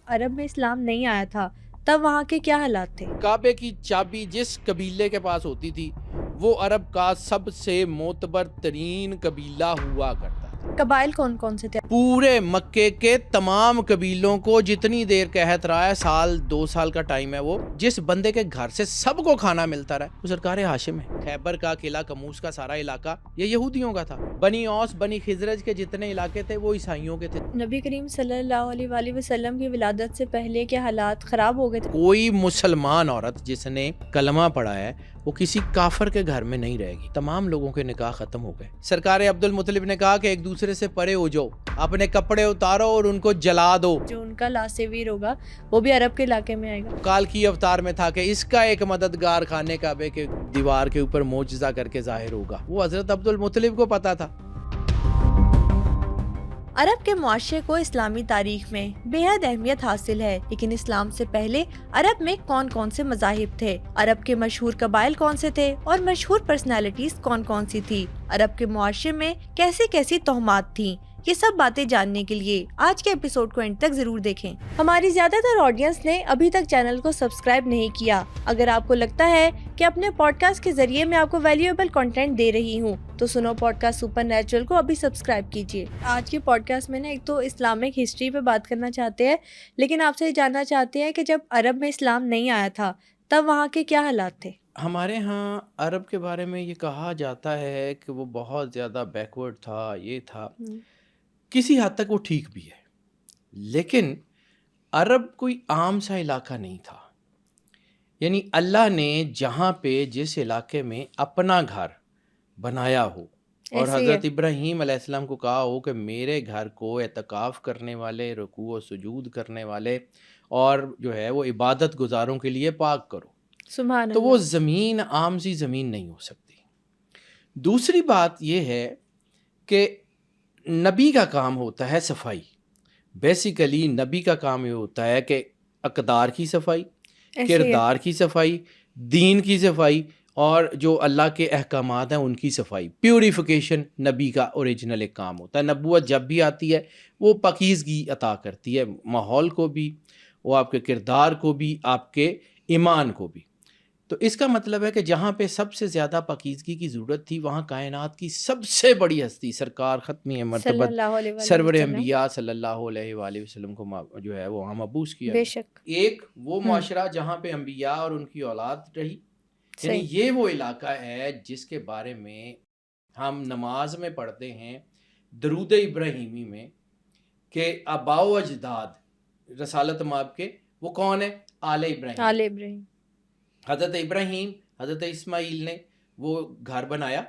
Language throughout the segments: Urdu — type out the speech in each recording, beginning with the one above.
عرب میں اسلام نہیں آیا تھا تب وہاں کے کیا حالات تھے؟ کعبے کی چابی جس قبیلے کے پاس ہوتی تھی وہ عرب کا سب سے معتبر ترین قبیلہ ہوا کرتا تھا۔ قبائل کون کون سے تھے؟ پورے مکے کے تمام قبیلوں کو جتنی دیر کہت رہا ہے، سال 2 سال کا ٹائم ہے، وہ جس بندے کے گھر سے سب کو کھانا ملتا رہا وہ سرکار ہاشم ہے۔ خیبر کا قلعہ کموس کا سارا علاقہ یہ یہودیوں کا تھا۔ بنی اوس بنی خزرج کے جتنے علاقے تھے وہ عیسائیوں کے تھے۔ نبی کریم صلی اللہ علیہ وآلہ وسلم کی ولادت سے پہلے کے حالات خراب ہو گئے تھے؟ کوئی مسلمان عورت جس نے کلمہ پڑھا ہے وہ کسی کافر کے گھر میں نہیں رہے گی۔ تمام لوگوں کے نکاح ختم ہو گئے۔ سرکار عبد المطلب نے کہا کہ ایک دوسرے سے پرے ہو جاؤ، اپنے کپڑے اتارو اور ان کو جلا دو۔ جو ان کا لاسویر ہوگا وہ بھی عرب کے علاقے میں آئے گا۔ کال کی اوتار میں تھا کہ اس کا ایک مددگار خانے کعبے کے دیوار کے اوپر معجزہ کر کے ظاہر ہوگا۔ وہ حضرت عبد المطلب کو پتا تھا۔ عرب کے معاشرے کو اسلامی تاریخ میں بے حد اہمیت حاصل ہے، لیکن اسلام سے پہلے عرب میں کون کون سے مذاہب تھے؟ عرب کے مشہور قبائل کون سے تھے اور مشہور پرسنالٹیز کون کون سی تھی؟ عرب کے معاشرے میں کیسی کیسی توہمات تھیں؟ یہ سب باتیں جاننے کے لیے آج کے ایپیسوڈ کو اینڈ تک ضرور دیکھیں۔ ہماری زیادہ تر آڈینس نے ابھی تک چینل کو سبسکرائب نہیں کیا۔ اگر آپ کو لگتا ہے کہ اپنے پوڈ کاسٹ کے ذریعے میں آپ کو ویلیویبل کنٹینٹ دے رہی ہوں تو سنو پوڈ کاسٹ سپر نیچرل کو ابھی سبسکرائب کیجیے۔ آج کی پوڈ کاسٹ میں ایک تو اسلامک ہسٹری پہ بات کرنا چاہتے ہیں، لیکن آپ سے جاننا چاہتے ہیں کہ جب عرب میں اسلام نہیں آیا تھا تب وہاں کے کیا حالات تھے؟ ہمارے ہاں عرب کے بارے میں یہ کہا جاتا ہے کہ وہ بہت زیادہ بیکورڈ تھا، یہ تھا۔ کسی حد تک وہ ٹھیک بھی ہے، لیکن عرب کوئی عام سا علاقہ نہیں تھا۔ یعنی اللہ نے جہاں پہ جس علاقے میں اپنا گھر بنایا ہو اور حضرت ابراہیم علیہ السلام کو کہا ہو کہ میرے گھر کو اعتکاف کرنے والے، رکوع و سجود کرنے والے اور جو ہے وہ عبادت گزاروں کے لیے پاک کرو، سبحان تو اللہ۔ وہ زمین عام سی زمین نہیں ہو سکتی۔ دوسری بات یہ ہے کہ نبی کا کام ہوتا ہے صفائی۔ بیسیکلی نبی کا کام یہ ہوتا ہے کہ اقدار کی صفائی، کردار کی صفائی، دین کی صفائی اور جو اللہ کے احکامات ہیں ان کی صفائی، پیوریفیکیشن نبی کا اوریجنل ایک کام ہوتا ہے۔ نبوت جب بھی آتی ہے وہ پاکیزگی عطا کرتی ہے، ماحول کو بھی، وہ آپ کے کردار کو بھی، آپ کے ایمان کو بھی۔ تو اس کا مطلب ہے کہ جہاں پہ سب سے زیادہ پاکیزگی کی ضرورت تھی وہاں کائنات کی سب سے بڑی ہستی سرکار ختمی مرتبہ سرور انبیاء صلی اللہ علیہ وآلہ وسلم کو جو ہے وہ وہاں مبعوث کیا بے شک۔ ایک وہ معاشرہ جہاں پہ انبیاء اور ان کی اولاد رہی، یعنی یہ وہ علاقہ ہے جس کے بارے میں ہم نماز میں پڑھتے ہیں درود ابراہیمی میں کہ آباء و اجداد رسالت مآب کے وہ کون ہے؟ آل ابراہیم۔ حضرت ابراہیم، حضرت اسماعیل نے وہ گھر بنایا،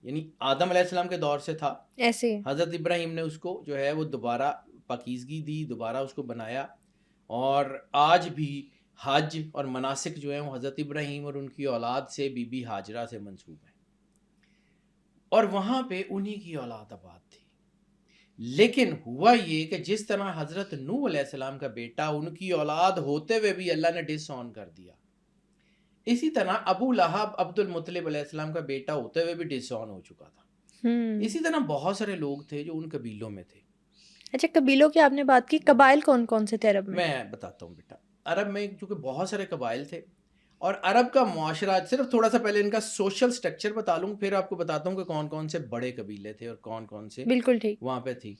یعنی آدم علیہ السلام کے دور سے تھا، ایسے حضرت ابراہیم نے اس کو جو ہے وہ دوبارہ پاکیزگی دی، دوبارہ اس کو بنایا، اور آج بھی حج اور مناسک جو ہیں وہ حضرت ابراہیم اور ان کی اولاد سے بی بی ہاجرہ سے منسوب ہیں، اور وہاں پہ انہی کی اولاد آباد تھی۔ لیکن ہوا یہ کہ جس طرح حضرت نوح علیہ السلام کا بیٹا ان کی اولاد ہوتے ہوئے بھی اللہ نے ڈس آن کر دیا، اسی طرح ابو لہب عبد المطلب علیہ السلام کا بیٹا ہوتے ہوئے بھی ڈس آن ہو چکا تھا۔ اسی طرح بہت سارے لوگ تھے جو ان قبیلوں میں تھے۔ اچھا، قبیلوں کی آپ نے بات کی، قبائل کون کون سے تھے عرب میں؟ میں بتاتا ہوں بیٹا، عرب میں چونکہ بہت سارے قبائل تھے، اور عرب کا معاشرہ صرف تھوڑا سا پہلے ان کا سوشل سٹرکچر بتا لوں، پھر آپ کو بتاتا ہوں کہ کون کون سے بڑے قبیلے تھے اور کون کون سے بالکل ٹھیک وہاں پہ تھی۔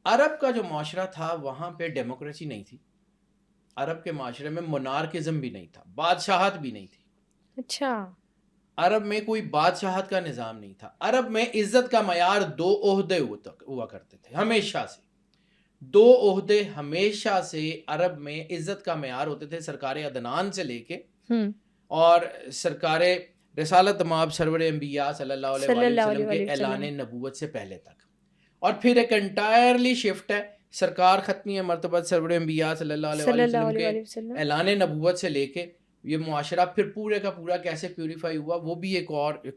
عرب کا جو معاشرہ تھا وہاں پہ ڈیموکریسی نہیں تھی، عرب کے معاشرے میں مونارکزم بھی نہیں تھا، بادشاہت بھی نہیں تھی۔ اچھا، عرب میں کوئی بادشاہت کا نظام نہیں تھا۔ عرب میں عزت کا معیار 2 عہدے ہوا کرتے تھے، ہمیشہ سے 2 عہدے، ہمیشہ سے عرب میں عزت کا معیار ہوتے تھے، سرکار عدنان سے لے کے اور سرکار رسالت مآب سرور انبیاء صلی اللہ علیہ وسلم کے اعلان نبوت سے پہلے تک، اور پھر ایک انٹائرلی شفٹ ہے سرکار ختمی مرتبہ سرور انبیاء صلی اللہ علیہ وسلم کے اعلان نبوت سے لے کے یہ معاشرہ پھر پورے کا پورا کیسے پیوریفائی ہوا، وہ بھی ایک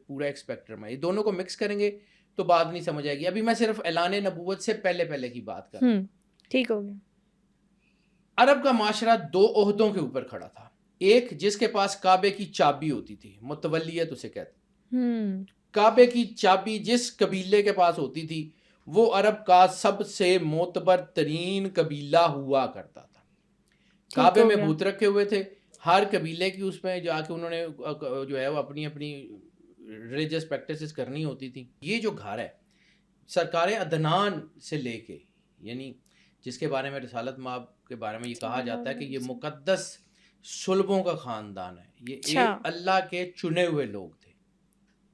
پورا ایک اسپیکٹرم ہے۔ یہ دونوں کو مکس کریں گے تو بات نہیں سمجھ آئے گی۔ ابھی میں صرف اعلان نبوت سے پہلے کی بات کر رہا ہوں، ٹھیک ہو گیا۔ عرب کا معاشرہ 2 عہدوں کے اوپر کھڑا تھا، ایک جس کے پاس کعبے کی چابی ہوتی تھی، متولیت اسے کہتے ہیں۔ کعبے کی چابی جس قبیلے کے پاس ہوتی تھی وہ عرب کا سب سے معتبر ترین قبیلہ ہوا کرتا تھا۔ کعبے میں بت رکھے ہوئے تھے، ہر قبیلے کی اس میں جا کے انہوں نے جو ہے وہ اپنی اپنی ریلیجس پریکٹسز کرنی ہوتی تھی. یہ جو گھر ہے سرکار عدنان سے لے کے، یعنی جس کے بارے میں رسالت مآب کے بارے میں یہ کہا جاتا ہے کہ یہ مقدس صلبوں کا خاندان ہے، یہ ایک اللہ کے چنے ہوئے لوگ تھے.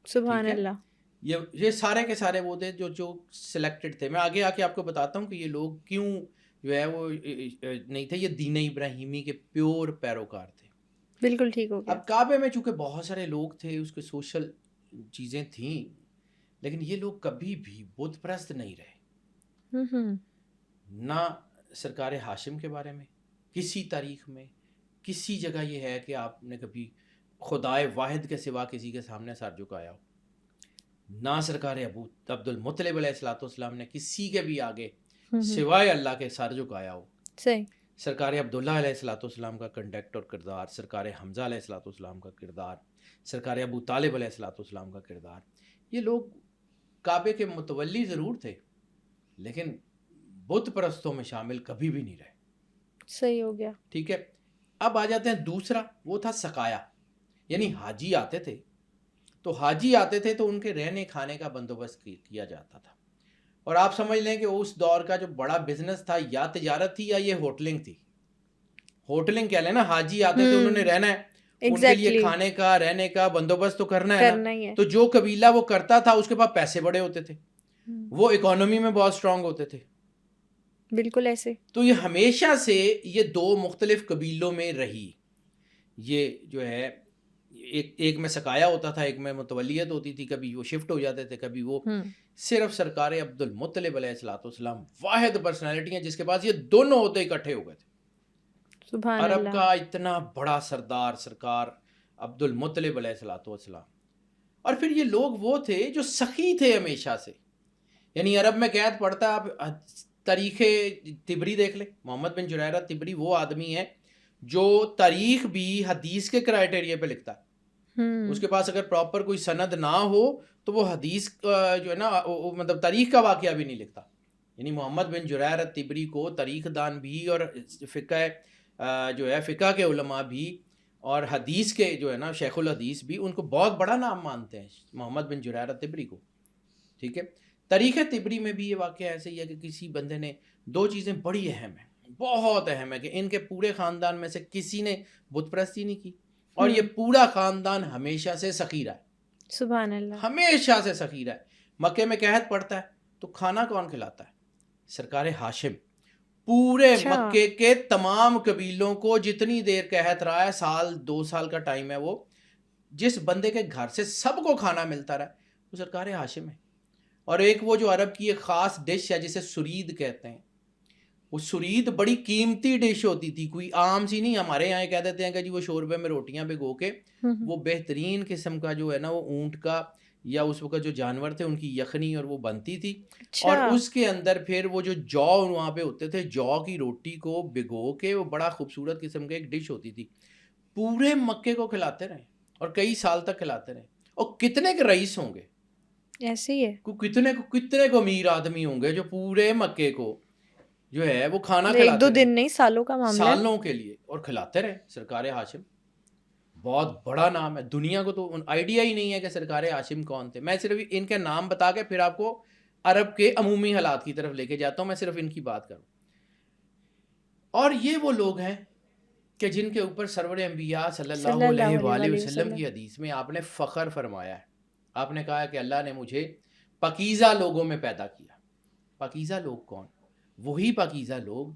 سبحان اللہ. یہ سارے کے سارے وہ تھے جو سلیکٹڈ تھے. میں آگے آ کے آپ کو بتاتا ہوں کہ یہ لوگ کیوں جو ہے وہ نہیں تھے. یہ دین ابراہیمی کے پیور پیروکار تھے. بالکل ٹھیک ہو گیا. اب کعبے میں چونکہ بہت سارے لوگ تھے، اس کے سوشل چیزیں تھیں، لیکن یہ لوگ کبھی بھی بت پرست نہیں رہے. نہ سرکار ہاشم کے بارے میں کسی تاریخ میں کسی جگہ یہ ہے کہ آپ نے کبھی خدائے واحد کے سوا کسی کے سامنے سر جھکایا ہو. نہ سرکار عبد المطلب علیہ الصلوۃ والسلام نے کسی کے بھی آگے سوائے اللہ کے سر جھکایا ہو. سرکار عبداللہ علیہ الصلوۃ والسلام کا کنڈکٹ اور کردار، سرکار حمزہ علیہ الصلوۃ والسلام کا کردار، سرکار ابو طالب علیہ الصلوۃ والسلام کا کردار، یہ لوگ کعبے کے متولی ضرور تھے لیکن بت پرستوں میں شامل کبھی بھی نہیں رہے. صحیح ہو گیا. ٹھیک ہے. اب آ جاتے ہیں دوسرا، وہ تھا سقایا. یعنی حاجی آتے تھے تو ان کے رہنے کھانے کا بندوبست کیا جاتا تھا. اور آپ سمجھ لیں کہ اس دور کا جو بڑا بزنس تھا یا تجارت تھی یا یہ ہوٹلنگ تھی. ہوٹلنگ کہہ لیں نا، حاجی آتے تھے، انہوں نے رہنا ہے، ان کے لیے کھانے کا رہنے کا بندوبست تو کرنا ہے نا. تو جو قبیلہ وہ کرتا تھا اس کے پاس پیسے بڑے ہوتے تھے، وہ اکانومی میں بہت سٹرونگ ہوتے تھے. بالکل ایسے. تو یہ ہمیشہ سے یہ دو مختلف قبیلوں میں رہی. یہ جو ہے ایک میں سقایا ہوتا تھا، ایک میں متولیت ہوتی تھی. کبھی وہ شفٹ ہو جاتے تھے، کبھی وہ. صرف سرکار عبد المطلب علیہ الصلوۃ والسلام واحد پرسنالٹی ہیں جس کے پاس یہ دونوں ہوتے اکٹھے ہو گئے تھے. سبحان عرب اللہ. کا اتنا بڑا سردار سرکار عبد المطلب علیہ الصلوۃ والسلام. اور پھر یہ لوگ وہ تھے جو سخی تھے ہمیشہ سے. یعنی عرب میں قید پڑتا ہے، آپ تاریخ طبری دیکھ لیں. محمد بن جریرہ طبری وہ آدمی ہے جو تاریخ بھی حدیث کے کرائٹیریا پہ لکھتا ہے. اس کے پاس اگر پراپر کوئی سند نہ ہو تو وہ حدیث جو ہے نا مطلب تاریخ کا واقعہ بھی نہیں لکھتا. یعنی محمد بن جریرہ طبری کو تاریخ دان بھی اور فقہ کے علماء بھی اور حدیث کے جو ہے نا شیخ الحدیث بھی ان کو بہت بڑا نام مانتے ہیں، محمد بن جریرہ طبری کو. ٹھیک ہے. تاریخ طبری میں بھی یہ واقعہ ایسے ہی ہے کہ کسی بندے نے دو چیزیں بڑی اہم ہیں، بہت اہم ہے، کہ ان کے پورے خاندان میں سے کسی نے بت پرستی نہیں کی اور یہ پورا خاندان ہمیشہ سے سخی رہا ہے. سبحان اللہ. ہمیشہ سے سخی رہا ہے. مکے میں قحط پڑتا ہے تو کھانا کون کھلاتا ہے؟ سرکار ہاشم. پورے مکے کے تمام قبیلوں کو جتنی دیر قحط رہا ہے، 2 سال کا ٹائم ہے، وہ جس بندے کے گھر سے سب کو کھانا ملتا رہا وہ سرکار ہاشم ہے. اور ایک وہ جو عرب کی ایک خاص ڈش ہے جسے سرید کہتے ہیں، وہ سرید بڑی قیمتی ڈش ہوتی تھی، کوئی عام سی نہیں. ہمارے یہاں کہہ دیتے ہیں کہ جی وہ شوربے میں روٹیاں بھگو کے، وہ بہترین قسم کا جو ہے نا وہ اونٹ کا یا اس وقت جو جانور تھے ان کی یخنی اور وہ بنتی تھی. اور اس کے اندر پھر وہ جو وہاں پہ ہوتے تھے، جو کی روٹی کو بھگو کے، وہ بڑا خوبصورت قسم کا ایک ڈش ہوتی تھی. پورے مکے کو کھلاتے رہے اور کئی سال تک کھلاتے رہے. اور کتنے کے رئیس ہوں گے ایسے ہی ہے، کتنے کو امیر آدمی ہوں گے جو پورے مکے کو جو ہے وہ کھانا کھلاتے ایک دو دن نہیں، سالوں کا معاملہ، سالوں کے لیے، اور کھلاتے رہے. سرکار ہاشم بہت بڑا نام ہے. دنیا کو تو آئیڈیا ہی نہیں ہے کہ سرکار ہاشم کون تھے. میں صرف ان کے نام بتا کے پھر آپ کو عرب کے عمومی حالات کی طرف لے کے جاتا ہوں. میں صرف ان کی بات کروں. اور یہ وہ لوگ ہیں کہ جن کے اوپر سرور انبیاء صلی اللہ علیہ وآلہ وسلم کی حدیث میں آپ نے فخر فرمایا ہے. آپ نے کہا کہ اللہ نے مجھے پاکیزہ لوگوں میں پیدا کیا. پاکیزہ لوگ کون؟ وہی پاکیزہ لوگ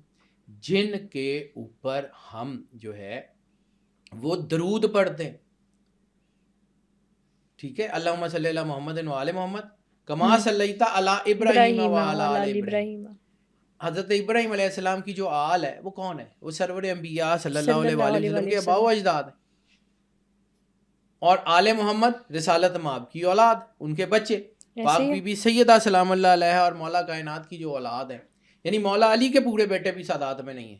جن کے اوپر ہم جو ہے وہ درود پڑھتے ہیں. ٹھیک ہے. اللہم صلی علی محمد وآل محمد کما صلیت علی ابراہیم وعلی آل ابراہیم. حضرت ابراہیم علیہ السلام کی جو آل ہے وہ کون ہے؟ وہ سرور انبیاء صلی اللہ علیہ وآلہ وسلم کے آباء و اجداد ہیں. اور آل محمد رسالت مآب کی اولاد، ان کے بچے، پاک بی بی سیدہ سلام اللہ علیہا اور مولا کائنات کی جو اولاد ہیں. یعنی مولا علی کے پورے بیٹے بھی سادات میں نہیں ہیں،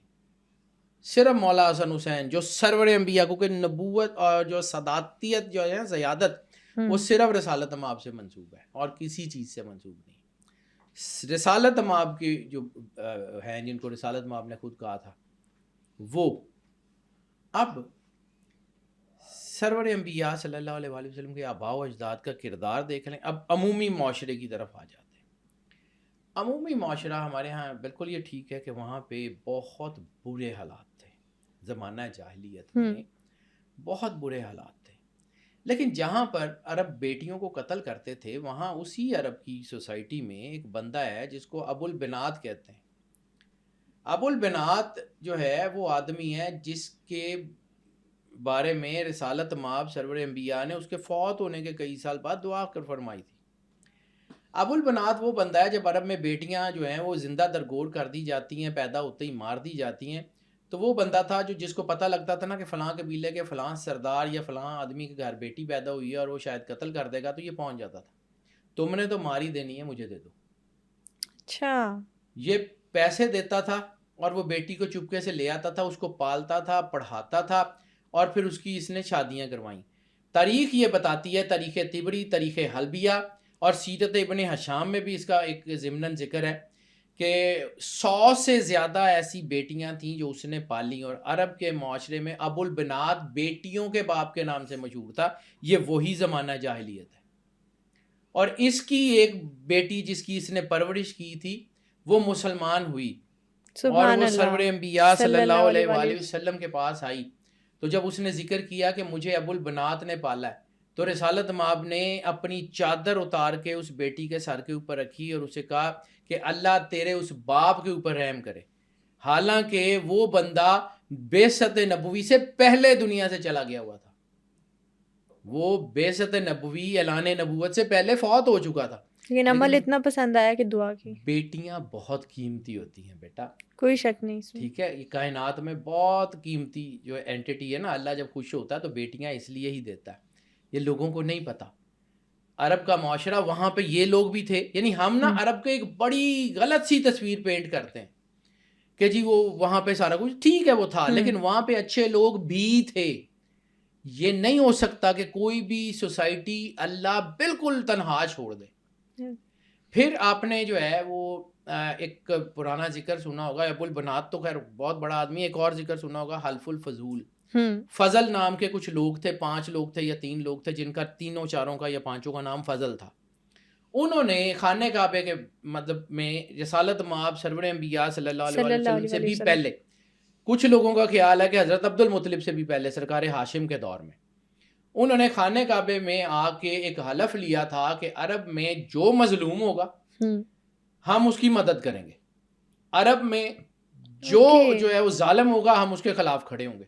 صرف مولا حسن حسین جو سرور انبیاء کو کہ نبوت اور جو ساداتیت جو ہے زیادت وہ صرف رسالت مآب سے منسوب ہے اور کسی چیز سے منسوب نہیں. رسالت مآب کی جو ہیں جن کو رسالت مآب نے خود کہا تھا وہ اب سرور انبیاء صلی اللہ علیہ وآلہ وسلم کے آباء و اجداد کا کردار دیکھ لیں. اب عمومی معاشرے کی طرف آ جاتے ہیں. عمومی معاشرہ ہمارے ہاں بالکل یہ ٹھیک ہے کہ وہاں پہ بہت برے حالات تھے, زمانہ جاہلیت میں بہت برے حالات تھے. لیکن جہاں پر عرب بیٹیوں کو قتل کرتے تھے وہاں اسی عرب کی سوسائٹی میں ایک بندہ ہے جس کو ابو البنات کہتے ہیں. ابو البنات جو ہے وہ آدمی ہے جس کے بارے میں رسالت مآب سرور انبیاء نے اس کے فوت ہونے کے کئی سال بعد دعا کر فرمائی تھی. ابو البنات وہ بندہ ہے جب عرب میں بیٹیاں جو ہیں وہ زندہ درگور کر دی جاتی ہیں, پیدا ہوتے ہی مار دی جاتی ہیں, تو وہ بندہ تھا جو جس کو پتہ لگتا تھا نا کہ فلاں قبیلے کے فلاں سردار یا فلاں آدمی کے گھر بیٹی پیدا ہوئی ہے اور وہ شاید قتل کر دے گا, تو یہ پہنچ جاتا تھا, تم نے تو ماری دینی ہے, مجھے دے دو. اچھا, یہ پیسے دیتا تھا اور وہ بیٹی کو چپکے سے لے آتا تھا, اس کو پالتا تھا, پڑھاتا تھا, اور پھر اس کی اس نے شادیاں کروائیں. تاریخ یہ بتاتی ہے, تاریخ طبری, تاریخ حلبیہ اور سیرت ابن ہشام میں بھی اس کا ایک ضمناً ذکر ہے کہ 100 سے زیادہ ایسی بیٹیاں تھیں جو اس نے پالی, اور عرب کے معاشرے میں ابو البنات بیٹیوں کے باپ کے نام سے مشہور تھا. یہ وہی زمانہ جاہلیت ہے. اور اس کی ایک بیٹی جس کی اس نے پرورش کی تھی وہ مسلمان ہوئی اور وہ سرور انبیاء صلی اللہ علیہ وآلہ وسلم کے پاس آئی. تو جب اس نے ذکر کیا کہ مجھے ابو البنات نے پالا ہے, تو رسالت مآب نے اپنی چادر اتار کے اس بیٹی کے سر کے اوپر رکھی اور اسے کہا کہ اللہ تیرے اس باپ کے اوپر رحم کرے. حالانکہ وہ بندہ بعثت نبوی سے پہلے دنیا سے چلا گیا ہوا تھا, وہ بعثت نبوی اعلان نبوت سے پہلے فوت ہو چکا تھا. لیکن عمل اتنا پسند آیا کہ دعا کی. بیٹیاں بہت قیمتی ہوتی ہیں بیٹا, کوئی شک نہیں اس میں. ٹھیک ہے, یہ کائنات میں بہت قیمتی جو اینٹیٹی ہے نا, اللہ جب خوش ہوتا ہے تو بیٹیاں اس لیے ہی دیتا ہے. یہ لوگوں کو نہیں پتا. عرب کا معاشرہ وہاں پہ یہ لوگ بھی تھے. یعنی ہم نا عرب کے ایک بڑی غلط سی تصویر پینٹ کرتے ہیں کہ جی وہ وہاں پہ سارا کچھ ٹھیک ہے وہ تھا, لیکن وہاں پہ اچھے لوگ بھی تھے. یہ نہیں ہو سکتا کہ کوئی بھی سوسائٹی اللہ بالکل تنہا چھوڑ دے. پھر آپ نے جو ہے وہ ایک پرانا ذکر سنا ہوگا, ابو البنات تو خیر بہت بڑا آدمی, ایک اور ذکر سنا ہوگا حلف الفضول. فضل نام کے کچھ لوگ تھے, 5 لوگ تھے یا 3 لوگ تھے جن کا تینوں چاروں کا یا پانچوں کا نام فضل تھا. انہوں نے خانہ کعبے کے مطلب میں رسالت مآب سرور انبیاء صلی اللہ علیہ وسلم سے بھی پہلے, کچھ لوگوں کا خیال ہے کہ حضرت عبد المطلب سے بھی پہلے, سرکار ہاشم کے دور میں, انہوں نے خانہ کعبے میں آ کے ایک حلف لیا تھا کہ عرب میں جو مظلوم ہوگا ہم اس کی مدد کریں گے, عرب میں جو ہے وہ ظالم ہوگا ہم اس کے خلاف کھڑے ہوں گے.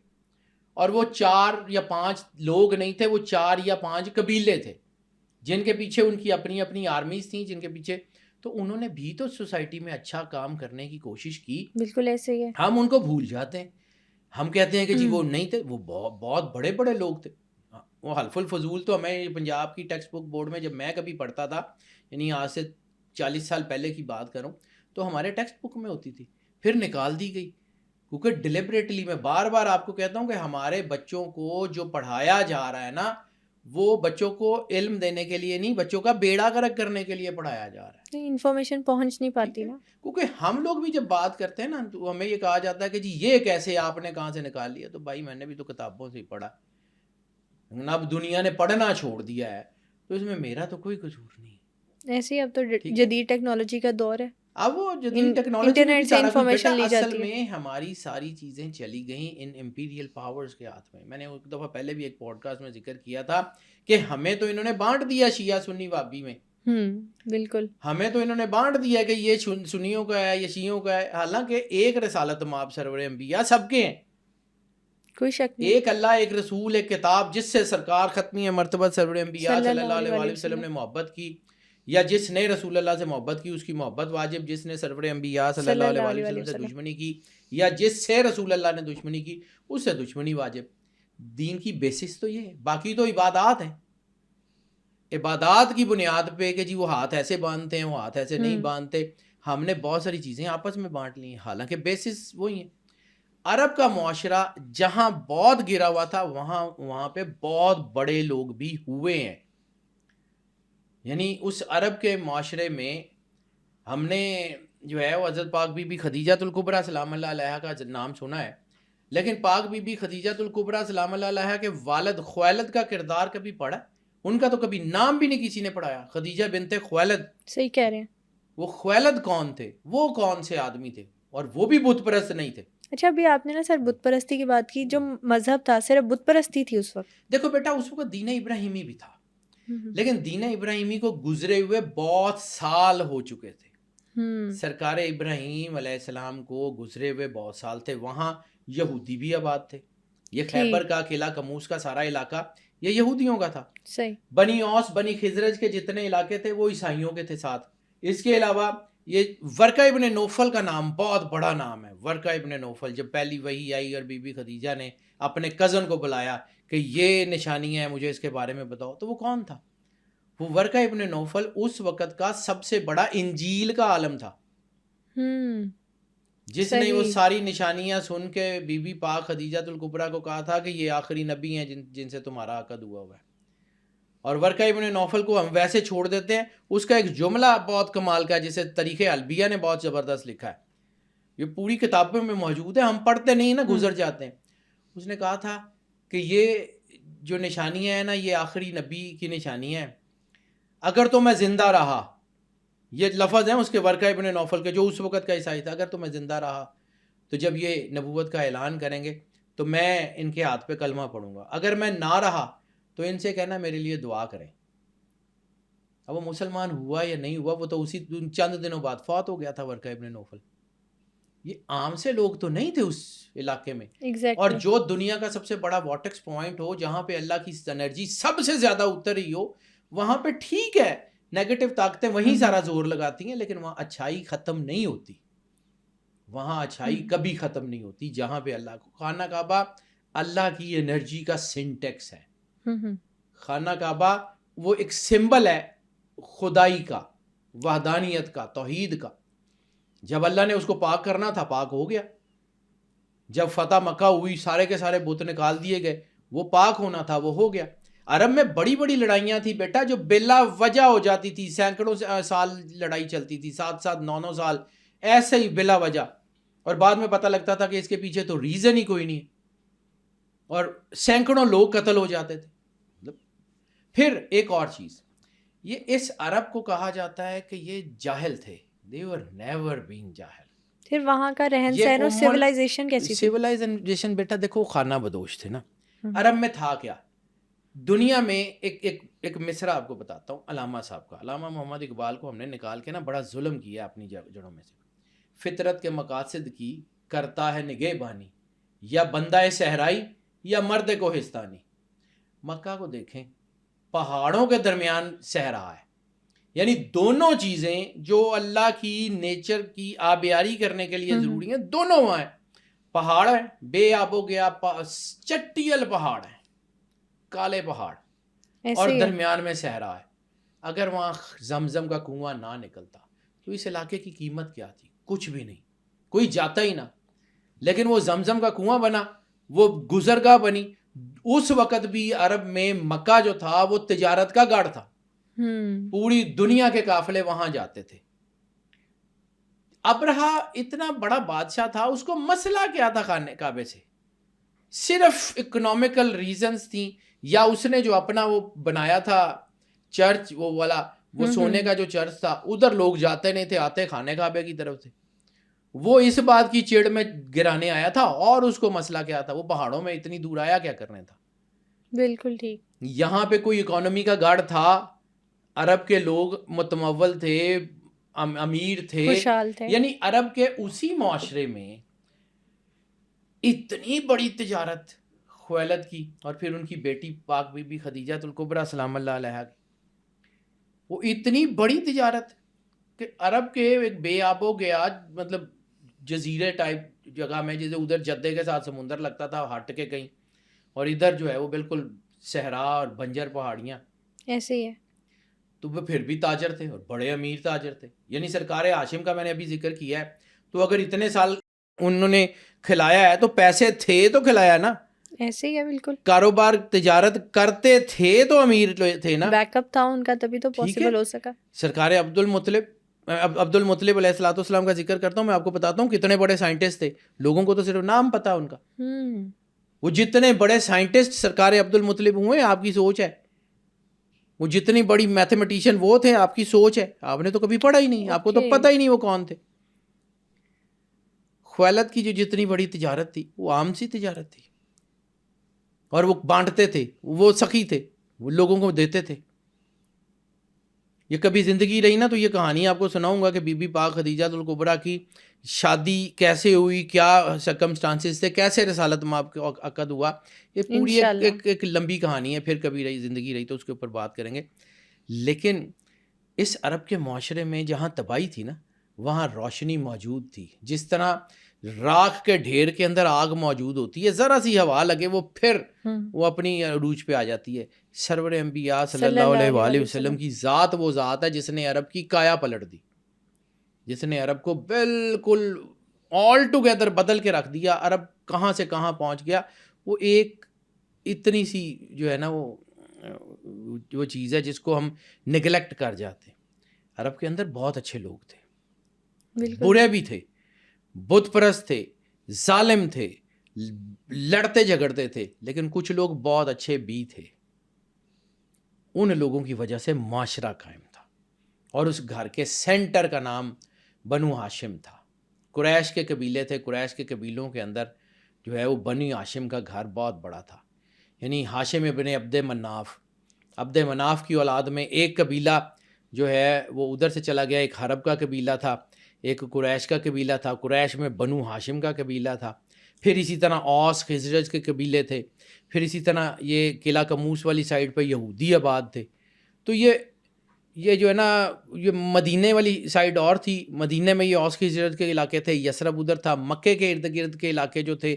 اور وہ 4 یا 5 لوگ نہیں تھے, وہ 4 یا 5 قبیلے تھے جن کے پیچھے ان کی اپنی اپنی آرمیز تھیں, جن کے پیچھے, تو انہوں نے بھی تو سوسائٹی میں اچھا کام کرنے کی کوشش کی. بالکل ایسے ہی ہے. ہم ان کو بھول جاتے ہیں, ہم کہتے ہیں کہ جی وہ نہیں تھے, وہ بہت بڑے بڑے لوگ تھے. وہ حلف الفضول تو ہمیں پنجاب کی ٹیکسٹ بک بورڈ میں جب میں کبھی پڑھتا تھا, یعنی آج سے 40 سال پہلے کی بات کروں, تو ہمارے ٹیکسٹ بک میں ہوتی تھی, پھر نکال دی گئی. کیونکہ ڈیلیبریٹلی میں بار بار آپ کو کہتا ہوں کہ ہمارے بچوں کو جو پڑھایا جا رہا ہے نا, وہ بچوں کو علم دینے کے لیے نہیں, بچوں کا بیڑا غرق کرنے کے لیے پڑھایا جا رہا ہے. انفارمیشن پہنچ نہیں پاتی نا, کیونکہ ہم لوگ بھی جب بات کرتے ہیں نا تو ہمیں یہ کہا جاتا ہے کہ جی یہ کیسے آپ نے کہاں سے نکال لیا. تو بھائی میں نے بھی تو کتابوں سے ہی پڑھا, اب دنیا نے پڑھنا چھوڑ دیا ہے تو اس میں میرا تو کوئی قصور نہیں. ایسے ہی اب تو جدید ٹیکنالوجی کا دور ہے, اب وہ جدید ٹیکنالوجی میں سارا کچھ بیٹا, اصل میں ہماری ساری چیزیں چلی گئیں ان امپیریل پاورز کے ہاتھ میں. میں نے ایک دفعہ پہلے بھی ایک پوڈ کاسٹ میں ذکر کیا تھا کہ ہمیں تو انہوں نے بانٹ دیا شیعہ سنی وابی میں. بالکل, ہمیں تو انہوں نے بانٹ دیا کہ یہ سنیوں کا ہے, یہ شیعوں کا ہے. حالانکہ ایک رسالت مآب سرور انبیاء سب کے ہیں, کوئی شک نہیں. ایک اللہ, ایک رسول, ایک کتاب جس سے سرکار ختمی مرتبہ سرور انبیاء صلی اللہ علیہ وسلم نے محبت کی, یا جس نے رسول اللہ سے محبت کی اس کی محبت واجب, جس نے سرور انبیاء صلی اللہ علیہ وسلم سے دشمنی کی یا جس سے رسول اللہ نے دشمنی کی اس سے دشمنی واجب. دین کی بیسس تو یہ ہے. باقی تو عبادات ہیں, عبادات کی بنیاد پہ کہ جی وہ ہاتھ ایسے باندھتے ہیں, وہ ہاتھ ایسے نہیں باندھتے, ہم نے بہت ساری چیزیں آپس میں بانٹ لی ہیں, حالانکہ بیسس وہی ہیں. عرب کا معاشرہ جہاں بہت گرا ہوا تھا وہاں پہ بہت بڑے لوگ بھی ہوئے ہیں. یعنی اس عرب کے معاشرے میں ہم نے جو ہے وہ حضرت پاک بی بی خدیجہ الکبریٰ سلام اللہ علیہا کا نام سنا ہے. لیکن پاک بی بی خدیجہ الکبریٰ سلام اللہ علیہا کے والد خویلد کا کردار کبھی پڑھا؟ ان کا تو کبھی نام بھی نہیں کسی نے پڑھایا، خدیجہ بنت خویلد. صحیح کہہ رہے ہیں. وہ خویلد کون تھے؟ وہ کون سے آدمی تھے؟ اور وہ بھی بت پرست نہیں تھے. اچھا ابھی آپ نے نا سر بت پرستی کی بات کی، جو مذہب تھا صرف بت پرستی تھی اس وقت. دیکھو بیٹا اس وقت دین ابراہیمی بھی تھا، لیکن دین ابراہیمی کو گزرے ہوئے بہت سال ہو چکے تھے. سرکار ابراہیم علیہ السلام کو گزرے ہوئے بہت سال تھے. وہاں یہودی بھی آباد تھے. یہ خیبر کا قلعہ کموس کا سارا علاقہ یہ یہودیوں کا تھا. صحیح. بنی اوس بنی خزرج کے جتنے علاقے تھے وہ عیسائیوں کے تھے ساتھ. اس کے علاوہ یہ ورقہ ابن نوفل کا نام بہت بڑا نام ہے. ورقہ ابن نوفل، جب پہلی وحی آئی اور بی بی خدیجہ نے اپنے کزن کو بلایا کہ یہ نشانیاں ہیں مجھے اس کے بارے میں بتاؤ، تو وہ کون تھا؟ وہ ورقہ ابن نوفل اس وقت کا سب سے بڑا انجیل کا عالم تھا، جس نے وہ ساری نشانیاں سن کے بی بی پاک خدیجہ الکبریٰ کو کہا تھا کہ یہ آخری نبی ہیں جن سے تمہارا عقد ہوا ہوا ہے. اور ورقہ ابن نوفل کو ہم ویسے چھوڑ دیتے ہیں. اس کا ایک جملہ بہت کمال کا ہے جسے تاریخ البیہ نے بہت زبردست لکھا ہے. یہ پوری کتابوں میں موجود ہے، ہم پڑھتے نہیں نا، گزر جاتے ہیں. اس نے کہا تھا کہ یہ جو نشانیاں ہیں نا یہ آخری نبی کی نشانیاں ہیں. اگر تو میں زندہ رہا، یہ لفظ ہیں اس کے ورقہ ابن نوفل کے جو اس وقت کا عیسائی تھا، اگر تو میں زندہ رہا تو جب یہ نبوت کا اعلان کریں گے تو میں ان کے ہاتھ پہ کلمہ پڑھوں گا. اگر میں نہ رہا تو ان سے کہنا میرے لیے دعا کریں. اب وہ مسلمان ہوا یا نہیں ہوا، وہ تو اسی چند دنوں بعد فوت ہو گیا تھا ورقہ ابن نوفل. یہ عام سے لوگ تو نہیں تھے اس علاقے میں. اور جو دنیا کا سب سے بڑا وارٹیکس پوائنٹ ہو، جہاں پہ اللہ کی انرجی سب سے زیادہ اتر رہی ہو، وہاں پہ ٹھیک ہے نیگیٹو طاقتیں وہیں سارا زور لگاتی ہیں، لیکن وہاں اچھائی ختم نہیں ہوتی. وہاں اچھائی کبھی ختم نہیں ہوتی جہاں پہ اللہ کو. خانہ کعبہ اللہ کی انرجی کا سنٹیکس ہے. خانہ کعبہ وہ ایک سمبل ہے خدائی کا، وحدانیت کا، توحید کا. جب اللہ نے اس کو پاک کرنا تھا پاک ہو گیا. جب فتح مکہ ہوئی سارے کے سارے بت نکال دیے گئے، وہ پاک ہونا تھا وہ ہو گیا. عرب میں بڑی بڑی لڑائیاں تھی بیٹا جو بلا وجہ ہو جاتی تھی. سینکڑوں سال لڑائی چلتی تھی، 7 9 سال ایسے ہی بلا وجہ. اور بعد میں پتہ لگتا تھا کہ اس کے پیچھے تو ریزن ہی کوئی نہیں، اور سینکڑوں لوگ قتل ہو جاتے تھے. پھر ایک اور چیز، یہ اس عرب کو کہا جاتا ہے کہ یہ جاہل تھے. They were never being جاہل. پھر وہاں کا رہن سہن اور سیولائزیشن کیسی تھی؟ سیولائزیشن بیٹا دیکھو خانہ بدوش تھے نا. عرب میں تھا کیا؟ دنیا میں ایک مصرع آپ کو بتاتا ہوں علامہ صاحب کا. علامہ محمد اقبال کو ہم نے نکال کے نا بڑا ظلم کیا اپنی جڑوں میں سے. فطرت کے مقاصد کی کرتا ہے نگہ بانی، یا بندہ صحرائی یا مرد کوہستانی. مکہ کو دیکھیں، پہاڑوں کے درمیان صحرا ہے، یعنی دونوں چیزیں جو اللہ کی نیچر کی آبیاری کرنے کے لیے ضروری ہیں دونوں وہاں ہیں. پہاڑ ہے بے آب و گیا، چٹیل پہاڑ ہیں، کالے پہاڑ، اور درمیان میں صحرا ہے. اگر وہاں زمزم کا کنواں نہ نکلتا تو اس علاقے کی قیمت کیا تھی؟ کچھ بھی نہیں، کوئی جاتا ہی نہ. لیکن وہ زمزم کا کنواں بنا، وہ گزرگاہ بنی. اس وقت بھی عرب میں مکہ جو تھا وہ تجارت کا گڑھ تھا. پوری دنیا کے قافلے وہاں جاتے تھے. ابرہا اتنا بڑا بادشاہ تھا، اس کو مسئلہ کیا تھا خانے کعبے سے؟ صرف اکنامیکل ریزنز تھیں، یا اس نے جو اپنا وہ بنایا تھا چرچ وہ والا، وہ سونے کا جو چرچ تھا، ادھر لوگ جاتے نہیں تھے، آتے خانے کعبے کی طرف تھے. وہ اس بات کی چڑ میں گرانے آیا تھا، اور اس کو مسئلہ کیا تھا؟ وہ پہاڑوں میں اتنی دور آیا کیا کرنے تھا؟ بالکل ٹھیک. یہاں پہ کوئی اکانومی کا گڑھ تھا، عرب کے لوگ متمول تھے، امیر تھے، خوشحال تھے. یعنی عرب کے اسی معاشرے میں اتنی بڑی تجارت خویلد کی، اور پھر ان کی بیٹی پاک بی بی خدیجہ الکبریٰ سلام اللہ علیہا کی، وہ اتنی بڑی تجارت کہ عرب کے ایک بے آب و گیا مطلب جزیرے ٹائپ جگہ میں، جیسے ادھر جدے کے ساتھ سمندر لگتا تھا ہٹ کے کہیں، اور ادھر جو ہے وہ بالکل صحرا اور بنجر پہاڑیاں ایسے ہی ہے. تو وہ پھر بھی تاجر تھے، اور بڑے امیر تاجر تھے. یعنی سرکار ہاشم کا میں نے ابھی ذکر کیا ہے، تو اگر اتنے سال انہوں نے کھلایا ہے تو پیسے تھے تو کھلایا نا. ایسے ہی ہے بالکل. کاروبار تجارت کرتے تھے تو امیر تھے نا، بیک اپ تھا ان کا، تبھی تو پاسبل ہو سکا. سرکار عبد المطلب عبد المطلب علیہ الصلوۃ والسلام کا ذکر کرتا ہوں، میں آپ کو بتاتا ہوں کتنے بڑے سائنٹسٹ تھے. لوگوں کو تو صرف نام پتا ان کا. وہ جتنے بڑے سائنٹسٹ سرکار عبد المطلب ہوئے آپ کی سوچ ہے، وہ جتنی بڑی میتھمیٹیشین وہ تھے آپ کی سوچ ہے. آپ نے تو کبھی پڑھا ہی نہیں، آپ کو تو پتہ ہی نہیں وہ کون تھے. خویلد کی جو جتنی بڑی تجارت تھی وہ عام سی تجارت تھی، اور وہ بانٹتے تھے، وہ سخی تھے، وہ لوگوں کو دیتے تھے. یہ کبھی زندگی رہی نا تو یہ کہانی آپ کو سناؤں گا کہ بی بی پاک خدیجہ الکبریٰ کی شادی کیسے ہوئی، کیا سرکمسٹانسز تھے، کیسے رسالت مآب کا عقد ہوا. یہ پوری ایک لمبی کہانی ہے، پھر کبھی رہی زندگی رہی تو اس کے اوپر بات کریں گے. لیکن اس عرب کے معاشرے میں جہاں تباہی تھی نا وہاں روشنی موجود تھی. جس طرح راکھ کے ڈھیر کے اندر آگ موجود ہوتی ہے، ذرا سی ہوا لگے وہ پھر وہ اپنی عروج پہ آ جاتی ہے. سرور انبیاء صلی اللہ علیہ وآلہ وسلم کی ذات وہ ذات ہے جس نے عرب کی کایا پلٹ دی، جس نے عرب کو بالکل آل ٹوگیدر بدل کے رکھ دیا. عرب کہاں سے کہاں پہنچ گیا. وہ ایک اتنی سی جو ہے نا وہ چیز ہے جس کو ہم نگلیکٹ کر جاتے ہیں. عرب کے اندر بہت اچھے لوگ تھے، برے بھی تھے، بت پرست تھے، ظالم تھے، لڑتے جھگڑتے تھے، لیکن کچھ لوگ بہت اچھے بھی تھے. ان لوگوں کی وجہ سے معاشرہ قائم تھا، اور اس گھر کے سینٹر کا نام بنو ہاشم تھا. قریش کے قبیلے تھے، قریش کے قبیلوں کے اندر جو ہے وہ بنو ہاشم کا گھر بہت بڑا تھا. یعنی ہاشم ابن عبد مناف کی اولاد میں ایک قبیلہ جو ہے وہ ادھر سے چلا گیا، ایک حرب کا قبیلہ تھا، ایک قریش کا قبیلہ تھا، قریش میں بنو ہاشم کا قبیلہ تھا. پھر اسی طرح اوس خزرج کے قبیلے تھے. پھر اسی طرح یہ قلعہ کموس والی سائڈ پہ یہودی آباد تھے. تو یہ جو ہے نا یہ مدینے والی سائڈ اور تھی، مدینے میں یہ اوس خزرج کے علاقے تھے، یثرب ادھر تھا. مکے کے ارد گرد کے علاقے جو تھے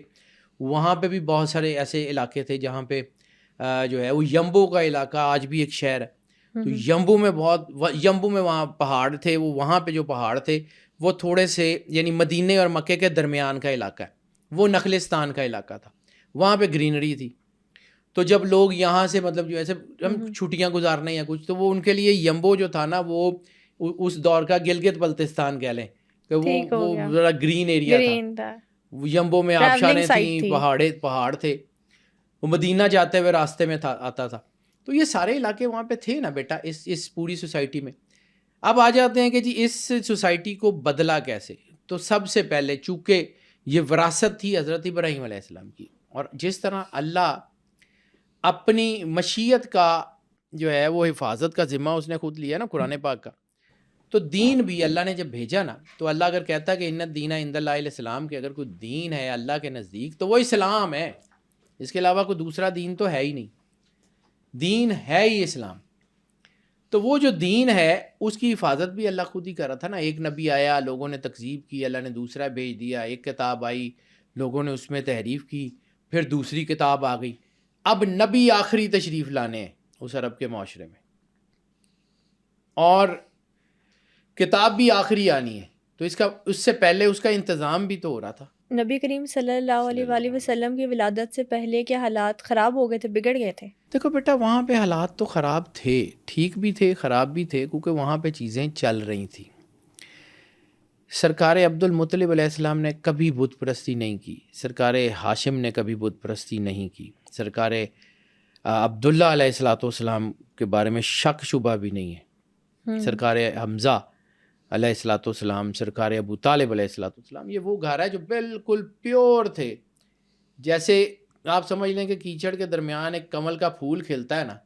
وہاں پہ بھی بہت سارے ایسے علاقے تھے جہاں پہ جو ہے وہ یمبو کا علاقہ آج بھی ایک شہر ہے. تو یمبو میں وہاں پہاڑ تھے. وہاں پہ جو پہاڑ تھے وہ تھوڑے سے یعنی مدینے اور مکے کے درمیان کا علاقہ ہے، وہ نخلستان کا علاقہ تھا، وہاں پہ گرینری تھی. تو جب لوگ یہاں سے مطلب جو ایسے ہم چھٹیاں گزارنے یا کچھ تو وہ ان کے لیے یمبو جو تھا نا وہ اس دور کا گلگت بلتستان کہہ لیں کہ وہ ذرا گرین ایریا تھا. یمبو میں آبشاریں تھیں، پہاڑ تھے، وہ مدینہ جاتے ہوئے راستے میں آتا تھا. تو یہ سارے علاقے وہاں پہ تھے نا بیٹا اس پوری سوسائٹی میں. اب آ جاتے ہیں کہ جی اس سوسائٹی کو بدلا کیسے. تو سب سے پہلے چونکہ یہ وراثت تھی حضرت ابراہیم علیہ السلام کی، اور جس طرح اللہ اپنی مشیت کا جو ہے وہ حفاظت کا ذمہ اس نے خود لیا نا قرآن پاک کا، تو دین بھی اللہ نے جب بھیجا نا تو اللہ اگر کہتا کہ ان الدین عند اللہ الاسلام، کہ اگر کوئی دین ہے اللہ کے نزدیک تو وہ اسلام ہے، اس کے علاوہ کوئی دوسرا دین تو ہے ہی نہیں، دین ہے ہی اسلام. تو وہ جو دین ہے اس کی حفاظت بھی اللہ خود ہی کر رہا تھا نا. ایک نبی آیا، لوگوں نے تکذیب کی، اللہ نے دوسرا بھیج دیا. ایک کتاب آئی، لوگوں نے اس میں تحریف کی، پھر دوسری کتاب آ گئی. اب نبی آخری تشریف لانے ہیں اس عرب کے معاشرے میں، اور کتاب بھی آخری آنی ہے. تو اس سے پہلے اس کا انتظام بھی تو ہو رہا تھا. نبی کریم صلی اللہ علیہ وآلہ وسلم کی ولادت سے پہلے کیا حالات خراب ہو گئے تھے، بگڑ گئے تھے؟ دیکھو بیٹا وہاں پہ حالات تو خراب تھے، ٹھیک بھی تھے خراب بھی تھے، کیونکہ وہاں پہ چیزیں چل رہی تھیں. سرکار عبد المطلب علیہ السلام نے کبھی بت پرستی نہیں کی، سرکار ہاشم نے کبھی بت پرستی نہیں کی، سرکار عبداللہ علیہ الصلوۃ والسلام کے بارے میں شک شبہ بھی نہیں ہے. سرکار حمزہ علیہ الصلوۃ والسلام، سرکار ابو طالب علیہ الصلوۃ والسلام، یہ وہ گھر ہے جو بالکل پیور تھے. جیسے آپ سمجھ لیں کہ کیچڑ کے درمیان ایک کمل کا پھول کھلتا ہے نا،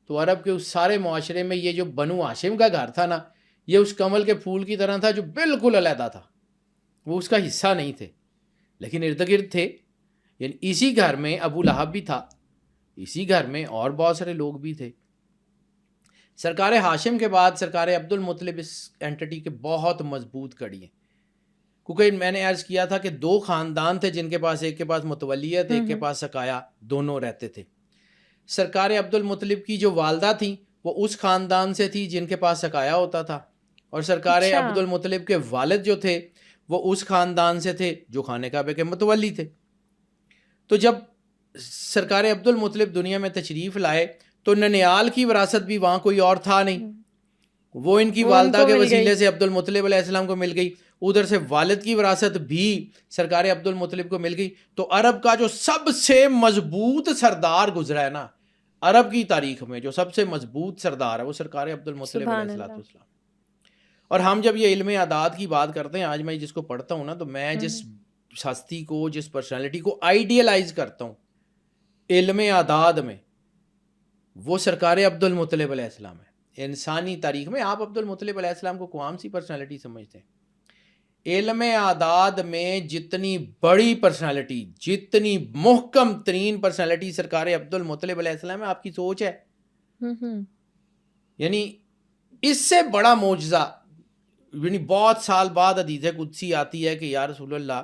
تو عرب کے اس سارے معاشرے میں یہ جو بنو ہاشم کا گھر تھا نا یہ اس کمل کے پھول کی طرح تھا جو بالکل علیحدہ تھا، وہ اس کا حصہ نہیں تھے لیکن ارد گرد تھے. یعنی اسی گھر میں ابو لہب بھی تھا، اسی گھر میں اور بہت سارے لوگ بھی تھے. سرکار ہاشم کے بعد سرکار عبد المطلب اس اینٹی کے بہت مضبوط کڑی ہیں، کیونکہ میں نے عرض کیا تھا کہ دو خاندان تھے جن کے پاس، ایک کے پاس متولیت، ایک کے پاس سقایا، دونوں رہتے تھے. سرکار عبد المطلب کی جو والدہ تھیں وہ اس خاندان سے تھی جن کے پاس سقایا ہوتا تھا، اور سرکار عبد المطلب کے والد جو تھے وہ اس خاندان سے تھے جو خانہ کعبہ کے متولی تھے. تو جب سرکار عبد المطلب دنیا میں تشریف لائے تو ننیال کی وراثت بھی وہاں کوئی اور تھا نہیں، وہ ان کی والدہ کے وسیلے سے عبد المطلب علیہ السلام کو مل گئی، ادھر سے والد کی وراثت بھی سرکار عبد المطلب کو مل گئی. تو عرب کا جو سب سے مضبوط سردار گزرا ہے نا عرب کی تاریخ میں، جو سب سے مضبوط سردار ہے وہ سرکار عبد المطلب علیہ السلام. اور ہم جب یہ علم اعداد کی بات کرتے ہیں، آج میں جس کو پڑھتا ہوں نا، تو میں جس ہستی کو، جس پرسنالٹی کو آئیڈیلائز کرتا ہوں علم اعداد میں، وہ سرکار عبد المطلب علیہ السلام ہے. انسانی تاریخ میں آپ عبد المطلب علیہ السلام کو کون سی پرسنالٹی سمجھتے ہیں؟ علم اعداد میں جتنی بڑی پرسنالٹی، جتنی محکم ترین پرسنالٹی سرکار عبد المطلب علیہ السلام ہے. آپ کی سوچ ہے، یعنی اس سے بڑا معجزہ، یعنی بہت سال بعد حدیث قدسی آتی ہے کہ یا رسول اللہ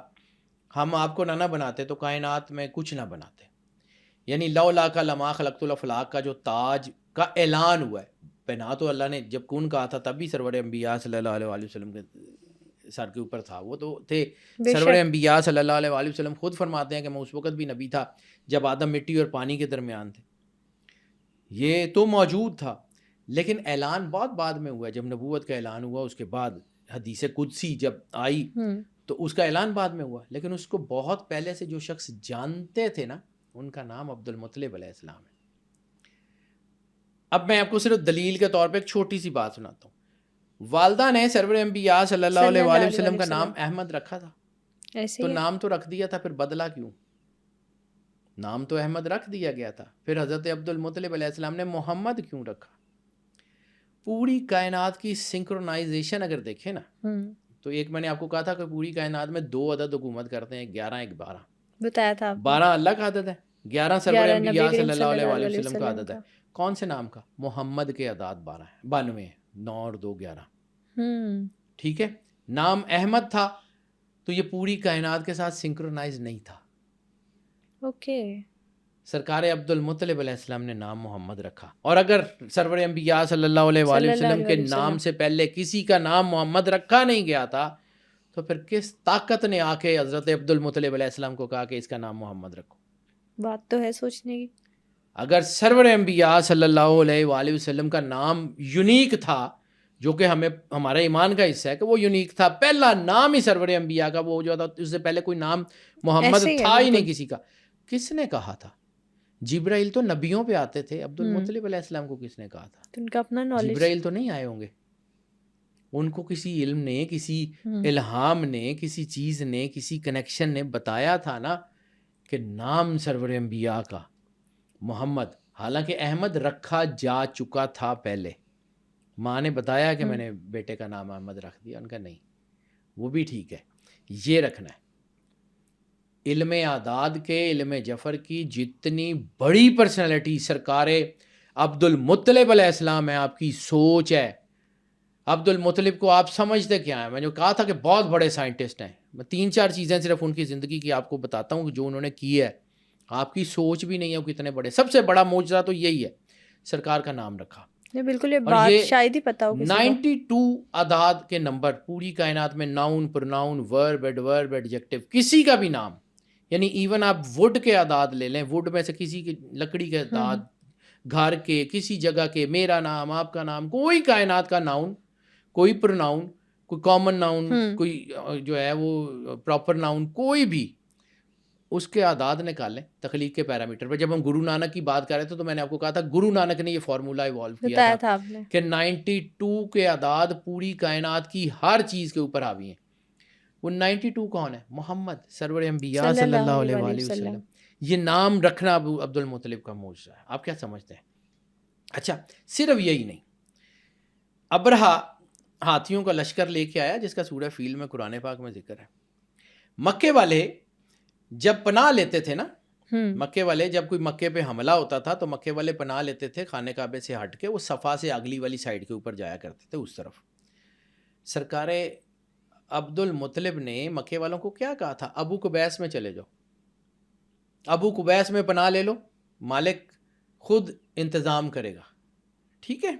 ہم آپ کو نہ بناتے تو کائنات میں کچھ نہ بناتے. یعنی لولا کا لما خلقت الافلاق کا جو تاج کا اعلان ہوا ہے، بنا تو اللہ نے جب کون کہا تھا تب بھی سرور انبیاء صلی اللہ علیہ وسلم کے سر کے اوپر تھا، وہ تو تھے. سرور انبیاء صلی اللہ علیہ وسلم خود فرماتے ہیں کہ میں اس وقت بھی نبی تھا جب آدم مٹی اور پانی کے درمیان تھے. یہ تو موجود تھا، لیکن اعلان بہت بعد میں ہوا. جب نبوت کا اعلان ہوا اس کے بعد حدیث قدسی جب آئی تو اس کا اعلان بعد میں ہوا، لیکن اس کو بہت پہلے سے جو شخص جانتے تھے نا، ان کا نام عبد المطلب علیہ السلام ہے. اب میں آپ کو صرف دلیل کے طور پہ ایک چھوٹی سی بات سناتا ہوں. والدہ نے سرور انبیاء صلی اللہ علیہ وآلہ وسلم کا نام احمد رکھا تھا، تو نام تو رکھ دیا تھا، پھر بدلا کیوں؟ نام تو احمد رکھ دیا گیا تھا، پھر حضرت عبد المطلب علیہ السلام نے محمد کیوں رکھا؟ پوری کائنات کی سنکرونائزیشن اگر دیکھیں نا، تو ایک میں نے آپ کو کہا تھا کہ پوری کائنات میں 2 عدد حکومت کرتے ہیں، 11 ایک 12 بتایا تھا. 12 اللہ کا عدد ہے، 11 سرور انبیاء صلی اللہ علیہ وآلہ وسلم کا عدد ہے. کون سے نام کا؟ محمد کے اعداد 12 ہیں، 92 ہیں، 9 اور 2 11. ٹھیک ہے، نام احمد تھا تو یہ پوری کائنات کے ساتھ سنکرونائز نہیں تھا. اوکے، سرکار عبد المطلب علیہ السلام نے نام محمد رکھا. اور اگر سرور انبیاء صلی اللہ علیہ وآلہ وسلم کے نام سے پہلے کسی کا نام محمد رکھا نہیں گیا تھا، تو پھر کس طاقت نے آ کے حضرت عبد المطلب علیہ السلام کو کہا کہ اس کا نام محمد رکھو؟ بات تو ہے سوچنے کی. اگر سرور انبیاء صلی اللہ علیہ وآلہ وسلم کا نام یونیک تھا، جو کہ ہمیں ہمارے ایمان کا حصہ ہے کہ وہ یونیک تھا، پہلا نام ہی سرور انبیاء کا وہ جو تھا، اس سے پہلے کوئی نام محمد تھا ہی نہیں کسی کا. کس نے کہا تھا؟ جبرائیل تو نبیوں پہ آتے تھے، عبد المطلب علیہ السلام کو کس نے کہا تھا؟ ان کا اپنا نالج. جبرائیل تو نہیں آئے ہوں گے، ان کو کسی علم نے، کسی الہام نے، کسی چیز نے، کسی کنیکشن نے بتایا تھا نا کہ نام سرور انبیاء کا محمد. حالانکہ احمد رکھا جا چکا تھا پہلے، ماں نے بتایا کہ میں نے بیٹے کا نام احمد رکھ دیا. ان کا نہیں، وہ بھی ٹھیک ہے، یہ رکھنا ہے. علم اعداد کے، علم جفر کی جتنی بڑی پرسنالٹی سرکار عبد المطلب علیہ السلام ہے. آپ کی سوچ ہے. عبد المطلب کو آپ سمجھتے کیا ہیں؟ میں نے کہا تھا کہ بہت بڑے سائنٹسٹ ہیں. میں 3-4 چیزیں صرف ان کی زندگی کی آپ کو بتاتا ہوں جو انہوں نے کی ہے. آپ کی سوچ بھی نہیں ہے وہ کتنے بڑے. سب سے بڑا معجزہ تو یہی ہے، سرکار کا نام رکھا. بالکل، یہ بات شاید ہی پتہ ہو. 92 اعداد کے نمبر پوری کائنات میں، ناؤن، پروناؤن، ورب، ایڈورب، ایڈجیکٹو، کسی کا بھی نام. یعنی ایون آپ ووڈ کے اعداد لے لیں، ووڈ میں سے کسی کی لکڑی کے اعداد، گھر کے، کسی جگہ کے، میرا نام، آپ کا نام، کوئی کائنات کا ناؤن، کوئی پروناؤن، کوئی کامن ناؤن، کوئی جو ہے وہ پراپر ناؤن، کوئی بھی، اس کے اعداد نکالیں تخلیق کے پیرامیٹر پہ. جب ہم گرو نانک کی بات کر رہے تھے تو میں نے آپ کو کہا تھا گرو نانک نے یہ فارمولا ایوالو کیا تھا کہ 92 کے اعداد پوری کائنات کی ہر چیز کے اوپر حاوی ہیں. وہ 92 کون ہے؟ محمد سرور انبیاء صلی اللہ علیہ وآلہ وسلم. یہ نام رکھنا عبد المطلب کا معجزہ ہے. آپ کیا سمجھتے ہیں؟ اچھا، صرف یہی نہیں، ابرہا ہاتھیوں کا لشکر لے کے آیا جس کا سورہ فیل میں قرآن پاک میں ذکر ہے. مکے والے جب پناہ لیتے تھے نا، مکے والے جب کوئی مکے پہ حملہ ہوتا تھا تو مکے والے پناہ لیتے تھے خانہ کعبے سے ہٹ کے، وہ صفا سے اگلی والی سائڈ کے اوپر جایا کرتے تھے اس طرف. سرکار عبد المطلب نے مکے والوں کو کیا کہا تھا؟ ابو قبیس میں چلے جاؤ، ابو قبیس میں پناہ لے لو، مالک خود انتظام کرے گا. ٹھیک ہے،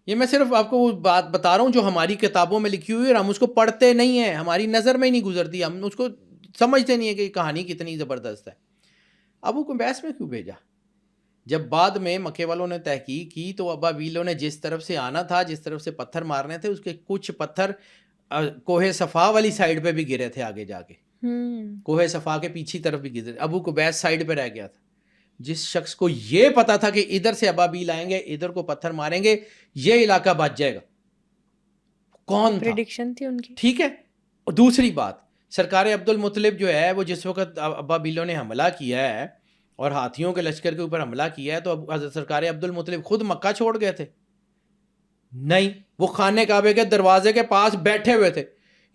یہ میں صرف آپ کو وہ بات بتا رہا ہوں جو ہماری کتابوں میں لکھی ہوئی ہے اور ہم اس کو پڑھتے نہیں ہیں، ہماری نظر میں ہی نہیں گزرتی، ہم اس کو سمجھتے نہیں ہیں کہ یہ کہانی کتنی زبردست ہے. ابو قبیس میں کیوں بھیجا؟ جب بعد میں مکے والوں نے تحقیق کی تو ابابیلوں نے جس طرف سے آنا تھا، جس طرف سے پتھر مارنے تھے، اس کے کچھ پتھر کوہ صفا والی سائڈ پہ بھی گرے تھے آگے جا کے، کوہ صفا کے پیچھے طرف بھی گرے، ابو قبیس سائڈ پہ رہ گیا تھا. جس شخص کو یہ پتا تھا کہ ادھر سے ابابیل آئیں گے، ادھر کو پتھر ماریں گے، یہ علاقہ بچ جائے گا، کون تھا؟ پریڈکشن تھی ان کی. ٹھیک ہے. اور دوسری بات، سرکار عبد المطلب جو ہے وہ جس وقت ابابیلوں نے حملہ کیا ہے اور ہاتھیوں کے لشکر کے اوپر حملہ کیا ہے، تو حضرت سرکار عبد المطلب خود مکہ چھوڑ گئے تھے؟ نہیں، وہ خانہ کعبے کے دروازے کے پاس بیٹھے ہوئے تھے.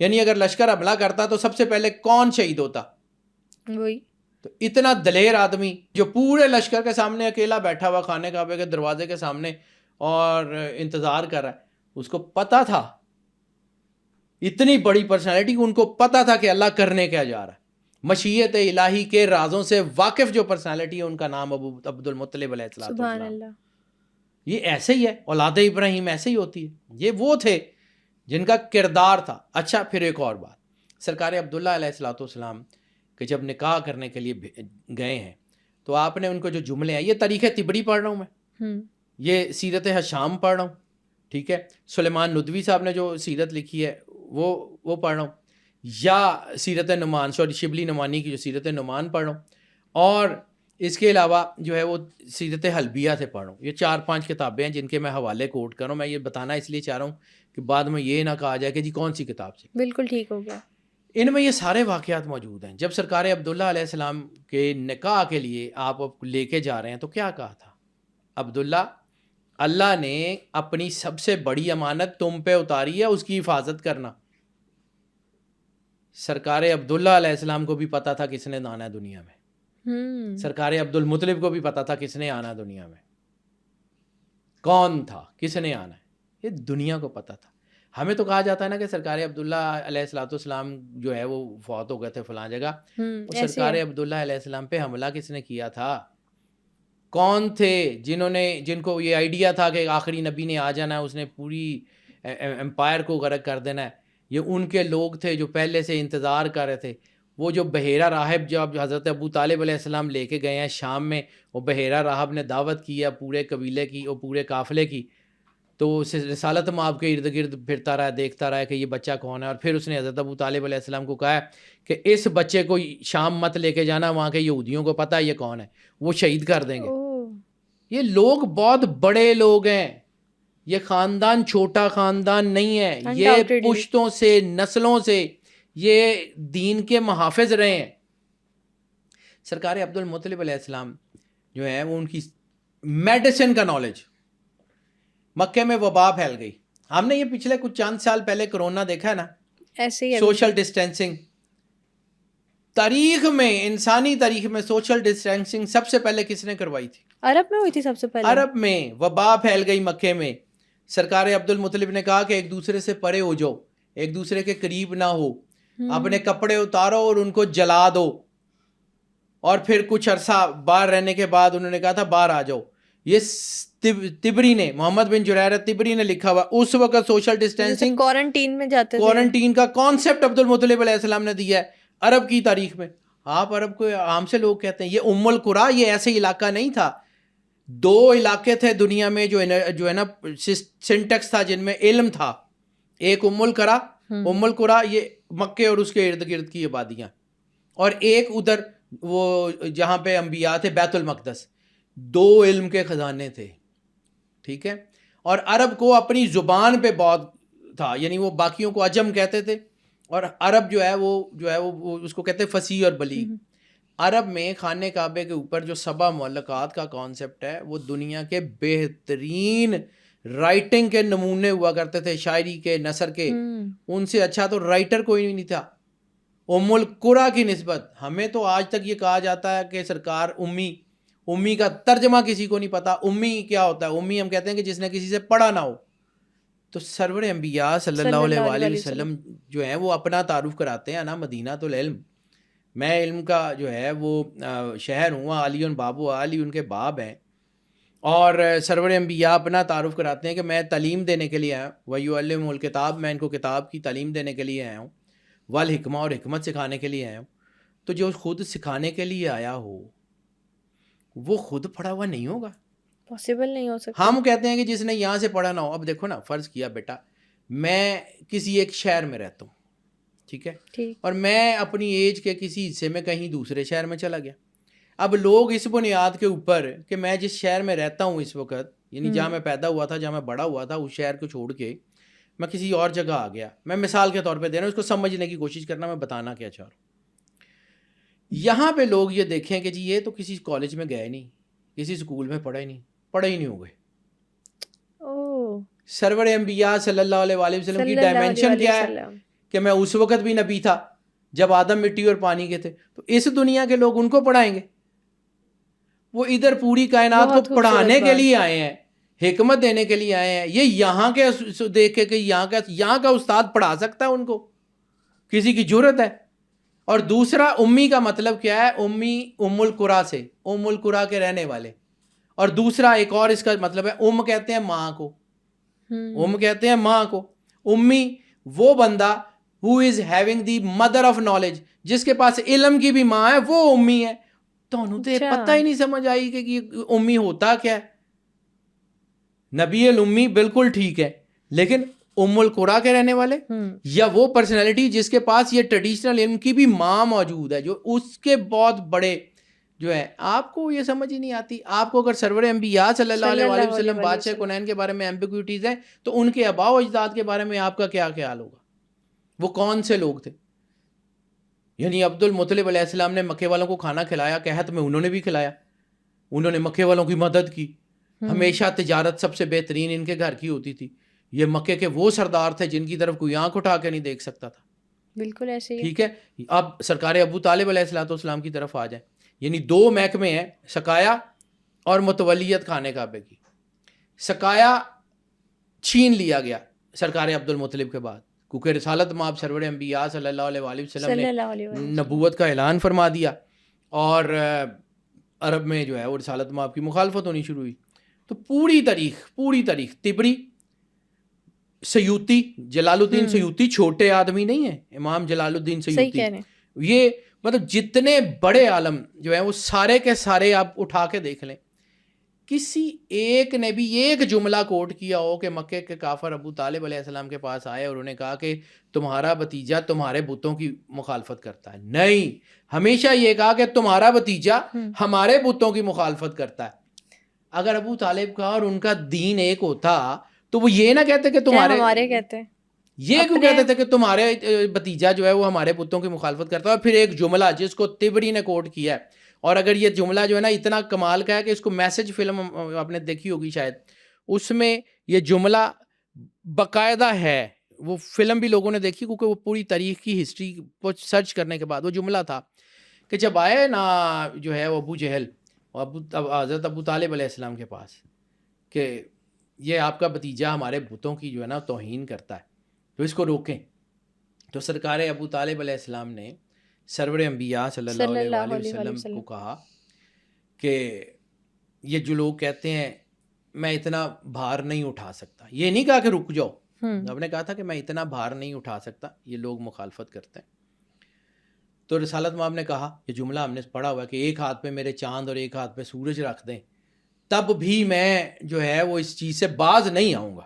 یعنی اگر لشکر حملہ کرتا تو سب سے پہلے کون شہید ہوتا؟ وہی. تو اتنا دلیر آدمی جو پورے لشکر کے سامنے اکیلا بیٹھا ہوا خانہ کعبے کے دروازے کے سامنے اور انتظار کر رہا ہے، اس کو پتا تھا، اتنی بڑی پرسنالٹی، ان کو پتا تھا کہ اللہ کرنے کیا جا رہا ہے. مشیت الہی کے رازوں سے واقف جو پرسنالٹی ہے، ان کا نام عبد المطلب علیہ السلام. سبحان اللہ. یہ ایسے ہی ہے، اولاد ابراہیم ایسے ہی ہوتی ہے. یہ وہ تھے جن کا کردار تھا. اچھا، پھر ایک اور بات، سرکار عبداللہ علیہ السلام کہ جب نکاح کرنے کے لیے گئے ہیں تو آپ نے ان کو جو جملے ہیں، یہ تاریخ طبری پڑھ رہا ہوں میں، یہ سیرت حشام پڑھ رہا ہوں، ٹھیک ہے، سلیمان ندوی صاحب نے جو سیرت لکھی ہے وہ پڑھ رہا ہوں، یا سیرت نعمان، شبلی نعمانی کی جو سیرت نعمان پڑھ رہا ہوں، اور اس کے علاوہ جو ہے وہ سیرت حلبیہ سے پڑھ رہا ہوں. یہ 4-5 کتابیں ہیں جن کے میں حوالے کوٹ کر رہا ہوں. میں یہ بتانا اس لیے چاہ رہا ہوں کہ بعد میں یہ نہ کہا جائے کہ جی کون سی کتاب سے. بالکل ٹھیک ہو گیا. ان میں یہ سارے واقعات موجود ہیں. جب سرکار عبداللہ علیہ السلام کے نکاح کے لیے آپ لے کے جا رہے ہیں تو کیا کہا تھا؟ عبداللہ، اللہ نے اپنی سب سے بڑی امانت تم پہ اتاری ہے، اس کی حفاظت کرنا. سرکار عبداللہ علیہ السلام کو بھی پتا تھا کس نے آنا ہے دنیا میں، سرکار عبد المطلب کو بھی پتا تھا کس نے آنا ہے دنیا میں، کون تھا، کس نے آنا ہے، یہ دنیا کو پتا تھا. ہمیں تو کہا جاتا ہے نا کہ سرکار عبداللہ علیہ السلام جو ہے وہ فوت ہو گئے تھے فلاں جگہ. سرکار عبداللہ علیہ السلام پہ حملہ کس نے کیا تھا؟ کون تھے جن کو یہ آئیڈیا تھا کہ آخری نبی نے آ جانا ہے، اس نے پوری امپائر کو غرق کر دینا ہے؟ یہ ان کے لوگ تھے جو پہلے سے انتظار کر رہے تھے. وہ جو بحیرہ راہب جب حضرت ابو طالب علیہ السلام لے کے گئے ہیں شام میں، وہ بحیرہ راہب نے دعوت کی ہے پورے قبیلے کی اور پورے قافلے کی، تو رسالت مآب کے ارد گرد پھرتا رہا، دیکھتا رہا کہ یہ بچہ کون ہے. اور پھر اس نے حضرت ابو طالب علیہ السلام کو کہا کہ اس بچے کو شام مت لے کے جانا، وہاں کے یہودیوں کو پتہ ہے یہ کون ہے، وہ شہید کر دیں گے. یہ لوگ بہت بڑے لوگ ہیں، یہ خاندان چھوٹا خاندان نہیں ہے، یہ پشتوں سے، نسلوں سے یہ دین کے محافظ رہے ہیں. سرکار عبد المطلب علیہ السلام جو ہے وہ ان کی میڈیسن کا نالج. مکے میں وبا پھیل گئی، ہم نے یہ پچھلے کچھ چند سال پہلے کرونا دیکھا ہے نا، ایسے ہی سوشل ڈسٹینسنگ. تاریخ میں، انسانی تاریخ میں سوشل ڈسٹینسنگ سب سے پہلے کس نے کروائی تھی؟ عرب میں ہوئی تھی سب سے پہلے. عرب میں وبا پھیل گئی مکے میں. سرکار عبد المطلب نے کہا کہ ایک دوسرے سے پرے ہو جاؤ، ایک دوسرے کے قریب نہ ہو، اپنے کپڑے اتارو اور ان کو جلا دو. اور پھر کچھ عرصہ باہر رہنے کے بعد انہوں نے کہا تھا باہر آ جاؤ. یہ تبری نے، محمد بن جریر تبری نے لکھا ہوا. اس وقت سوشل ڈسٹینسنگ، کوارنٹین میں جاتے تھے، کوارنٹین کا کانسیپٹ عبد المطلب علیہ السلام نے دیا ہے عرب کی تاریخ میں. آپ عرب کو عام سے لوگ کہتے ہیں یہ ام القریٰ، یہ ایسے علاقہ نہیں تھا. 2 علاقے تھے دنیا میں جو ہے نا سنٹیکس تھا جن میں علم تھا. ایک ام القریٰ یہ مکے اور اس کے ارد گرد کی آبادیاں، اور ایک ادھر وہ جہاں پہ انبیاء تھے بیت المقدس. 2 علم کے خزانے تھے، ٹھیک ہے. اور عرب کو اپنی زبان پہ بہت تھا، یعنی وہ باقیوں کو عجم کہتے تھے، اور عرب جو ہے وہ اس کو کہتے ہیں فصیح اور بلیغ. عرب میں خانہ کعبے کے اوپر جو 7 معلقات کا کانسیپٹ ہے، وہ دنیا کے بہترین رائٹنگ کے نمونے ہوا کرتے تھے، شاعری کے، نثر کے. ان سے اچھا تو رائٹر کوئی نہیں تھا. ام القریٰ کی نسبت ہمیں تو آج تک یہ کہا جاتا ہے کہ سرکار امی کا ترجمہ کسی کو نہیں پتا. امی کیا ہوتا ہے؟ امی ہم کہتے ہیں کہ جس نے کسی سے پڑھا نہ ہو. تو سرور انبیاء صلی اللہ علیہ وآلہ وسلم جو ہیں وہ اپنا تعارف کراتے ہیں نا، مدینہ العلم، میں علم کا جو ہے وہ شہر ہوں، علی بابو، علی ان کے باب ہیں. اور سرور انبیاء اپنا تعارف کراتے ہیں کہ میں تعلیم دینے کے لیے آیا ہوں، وَيُعَلِّمُ الْكِتَابَ، میں ان کو کتاب کی تعلیم دینے کے لیے آیا ہوں، والحکمہ، اور حکمت سکھانے کے لیے آیا ہوں. تو جو خود سکھانے کے لیے آیا ہو وہ خود پڑھا ہوا نہیں ہوگا، پاسبل نہیں ہو سکتا. ہم کہتے ہیں کہ جس نے یہاں سے پڑھا نہ ہو. اب دیکھو نا، فرض کیا بیٹا میں کسی ایک شہر میں رہتا ہوں، ٹھیک ہے، اور میں اپنی ایج کے کسی حصے میں کہیں دوسرے شہر میں چلا گیا. اب لوگ اس بنیاد کے اوپر کہ میں جس شہر میں رہتا ہوں اس وقت، یعنی جہاں میں پیدا ہوا تھا، جہاں میں بڑا ہوا تھا، اس شہر کو چھوڑ کے میں کسی اور جگہ آ گیا. میں مثال کے طور پہ دے رہا ہوں، اس کو سمجھنے کی کوشش کرنا میں بتانا کیا چاہ رہا ہوں. یہاں پہ لوگ یہ دیکھیں کہ جی یہ تو کسی کالج میں گئے نہیں، کسی اسکول میں پڑھے ہی نہیں ہوئے. سرور انبیاء صلی اللہ علیہ وآلہ وسلم کی ڈائمنشن کیا ہے کہ میں اس وقت بھی نبی تھا جب آدم مٹی اور پانی کے تھے. تو اس دنیا کے لوگ ان کو پڑھائیں گے؟ وہ ادھر پوری کائنات کو پڑھانے کے لیے آئے ہیں، حکمت دینے کے لیے آئے ہیں. یہ یہاں کے دیکھ کے کہ یہاں کا استاد پڑھا سکتا ہے ان کو؟ کسی کی جرت ہے؟ اور دوسرا امی کا مطلب کیا ہے؟ امی ام القرا سے، ام القرا کے رہنے والے. اور دوسرا ایک اور اس کا مطلب ہے کہتے ہیں ماں کو، کہتے ہیں ماں کو. امی وہ بندہ who is having the mother of knowledge، جس کے پاس علم کی بھی ماں ہے، وہ امی ہے. تو انہوں تو پتہ ہی نہیں سمجھ آئی کہ یہ امی ہوتا کیا ہے. نبی الامی بالکل ٹھیک ہے، لیکن ام القرا کے رہنے والے یا وہ پرسنالٹی جس کے پاس یہ ٹریڈیشنل علم کی بھی ماں موجود ہے، جو اس کے بہت بڑے جو ہے، آپ کو یہ سمجھ ہی نہیں آتی. آپ کو اگر سرور انبیاء صلی اللہ علیہ وآلہ وسلم بادشاہ کونین کے بارے میں ایمبیگوٹیز ہیں، تو ان کے آباء و اجداد کے بارے میں آپ کا کیا خیال ہوگا؟ وہ کون سے لوگ تھے؟ یعنی عبد المطلب علیہ السلام نے مکے والوں کو کھانا کھلایا، قحط میں انہوں نے بھی کھلایا، انہوں نے مکے والوں کی مدد کی. ہمیشہ تجارت سب سے بہترین ان کے گھر کی ہوتی تھی. یہ مکے کے وہ سردار تھے جن کی طرف کوئی آنکھ اٹھا کے نہیں دیکھ سکتا تھا. بالکل ایسے ہی. ٹھیک ہے، اب سرکار ابو طالب علیہ السلام کی طرف آ جائیں. یعنی دو محکمے ہیں، سقایا اور متولیت خانے کعبے کی. سقایا چھین لیا گیا سرکار عبد المطلب کے بعد، کیونکہ رسالت مآب سرور انبیاء صلی اللہ علیہ وآلہ وسلم نے نبوت کا اعلان فرما دیا، اور عرب میں جو ہے وہ رسالت مآب کی مخالفت ہونی شروع ہوئی. تو پوری تاریخ طبری، سیوطی، جلال الدین سیوطی چھوٹے آدمی نہیں ہیں، امام جلال الدین سیوطی، یہ مطلب جتنے بڑے عالم جو ہیں وہ سارے کے سارے آپ اٹھا کے دیکھ لیں، کسی ایک نے بھی ایک جملہ کوٹ کیا ہو کہ مکے کے کافر ابو طالب علیہ السلام کے پاس آئے اور انہوں نے کہا کہ تمہارا بھتیجا تمہارے بتوں کی مخالفت کرتا ہے؟ نہیں، ہمیشہ یہ کہا کہ تمہارا بھتیجا ہمارے بتوں کی مخالفت کرتا ہے. اگر ابو طالب کا اور ان کا دین ایک ہوتا تو وہ یہ نہ کہتے کہ تمہارے کہتے، یہ کیوں کہتے تھے کہ تمہارے بھتیجا جو ہے وہ ہمارے بتوں کی مخالفت کرتا ہے؟ اور پھر ایک جملہ جس کو طبری نے کوٹ کیا ہے، اور اگر یہ جملہ جو ہے نا اتنا کمال کا ہے کہ اس کو میسج فلم آپ نے دیکھی ہوگی شاید، اس میں یہ جملہ باقاعدہ ہے، وہ فلم بھی لوگوں نے دیکھی کیونکہ وہ پوری تاریخ کی ہسٹری کو سرچ کرنے کے بعد وہ جملہ تھا کہ جب آئے نا جو ہے وہ ابو جہل حضرت ابو طالب علیہ السلام کے پاس کہ یہ آپ کا بھتیجا ہمارے بتوں کی جو ہے نا توہین کرتا ہے، تو اس کو روکیں. تو سرکار ابو طالب علیہ السلام نے سرور انبیاء صلی اللہ علیہ وسلم کو کہا کہ یہ جو لوگ کہتے ہیں میں اتنا بھار نہیں اٹھا سکتا، یہ نہیں کہا کہ رک جاؤ، آپ نے کہا تھا کہ میں اتنا بھار نہیں اٹھا سکتا، یہ لوگ مخالفت کرتے ہیں. تو رسالت مآب نے کہا، یہ جملہ ہم نے پڑھا ہوا ہے کہ ایک ہاتھ پہ میرے چاند اور ایک ہاتھ پہ سورج رکھ دیں تب بھی میں جو ہے وہ اس چیز سے باز نہیں آؤں گا.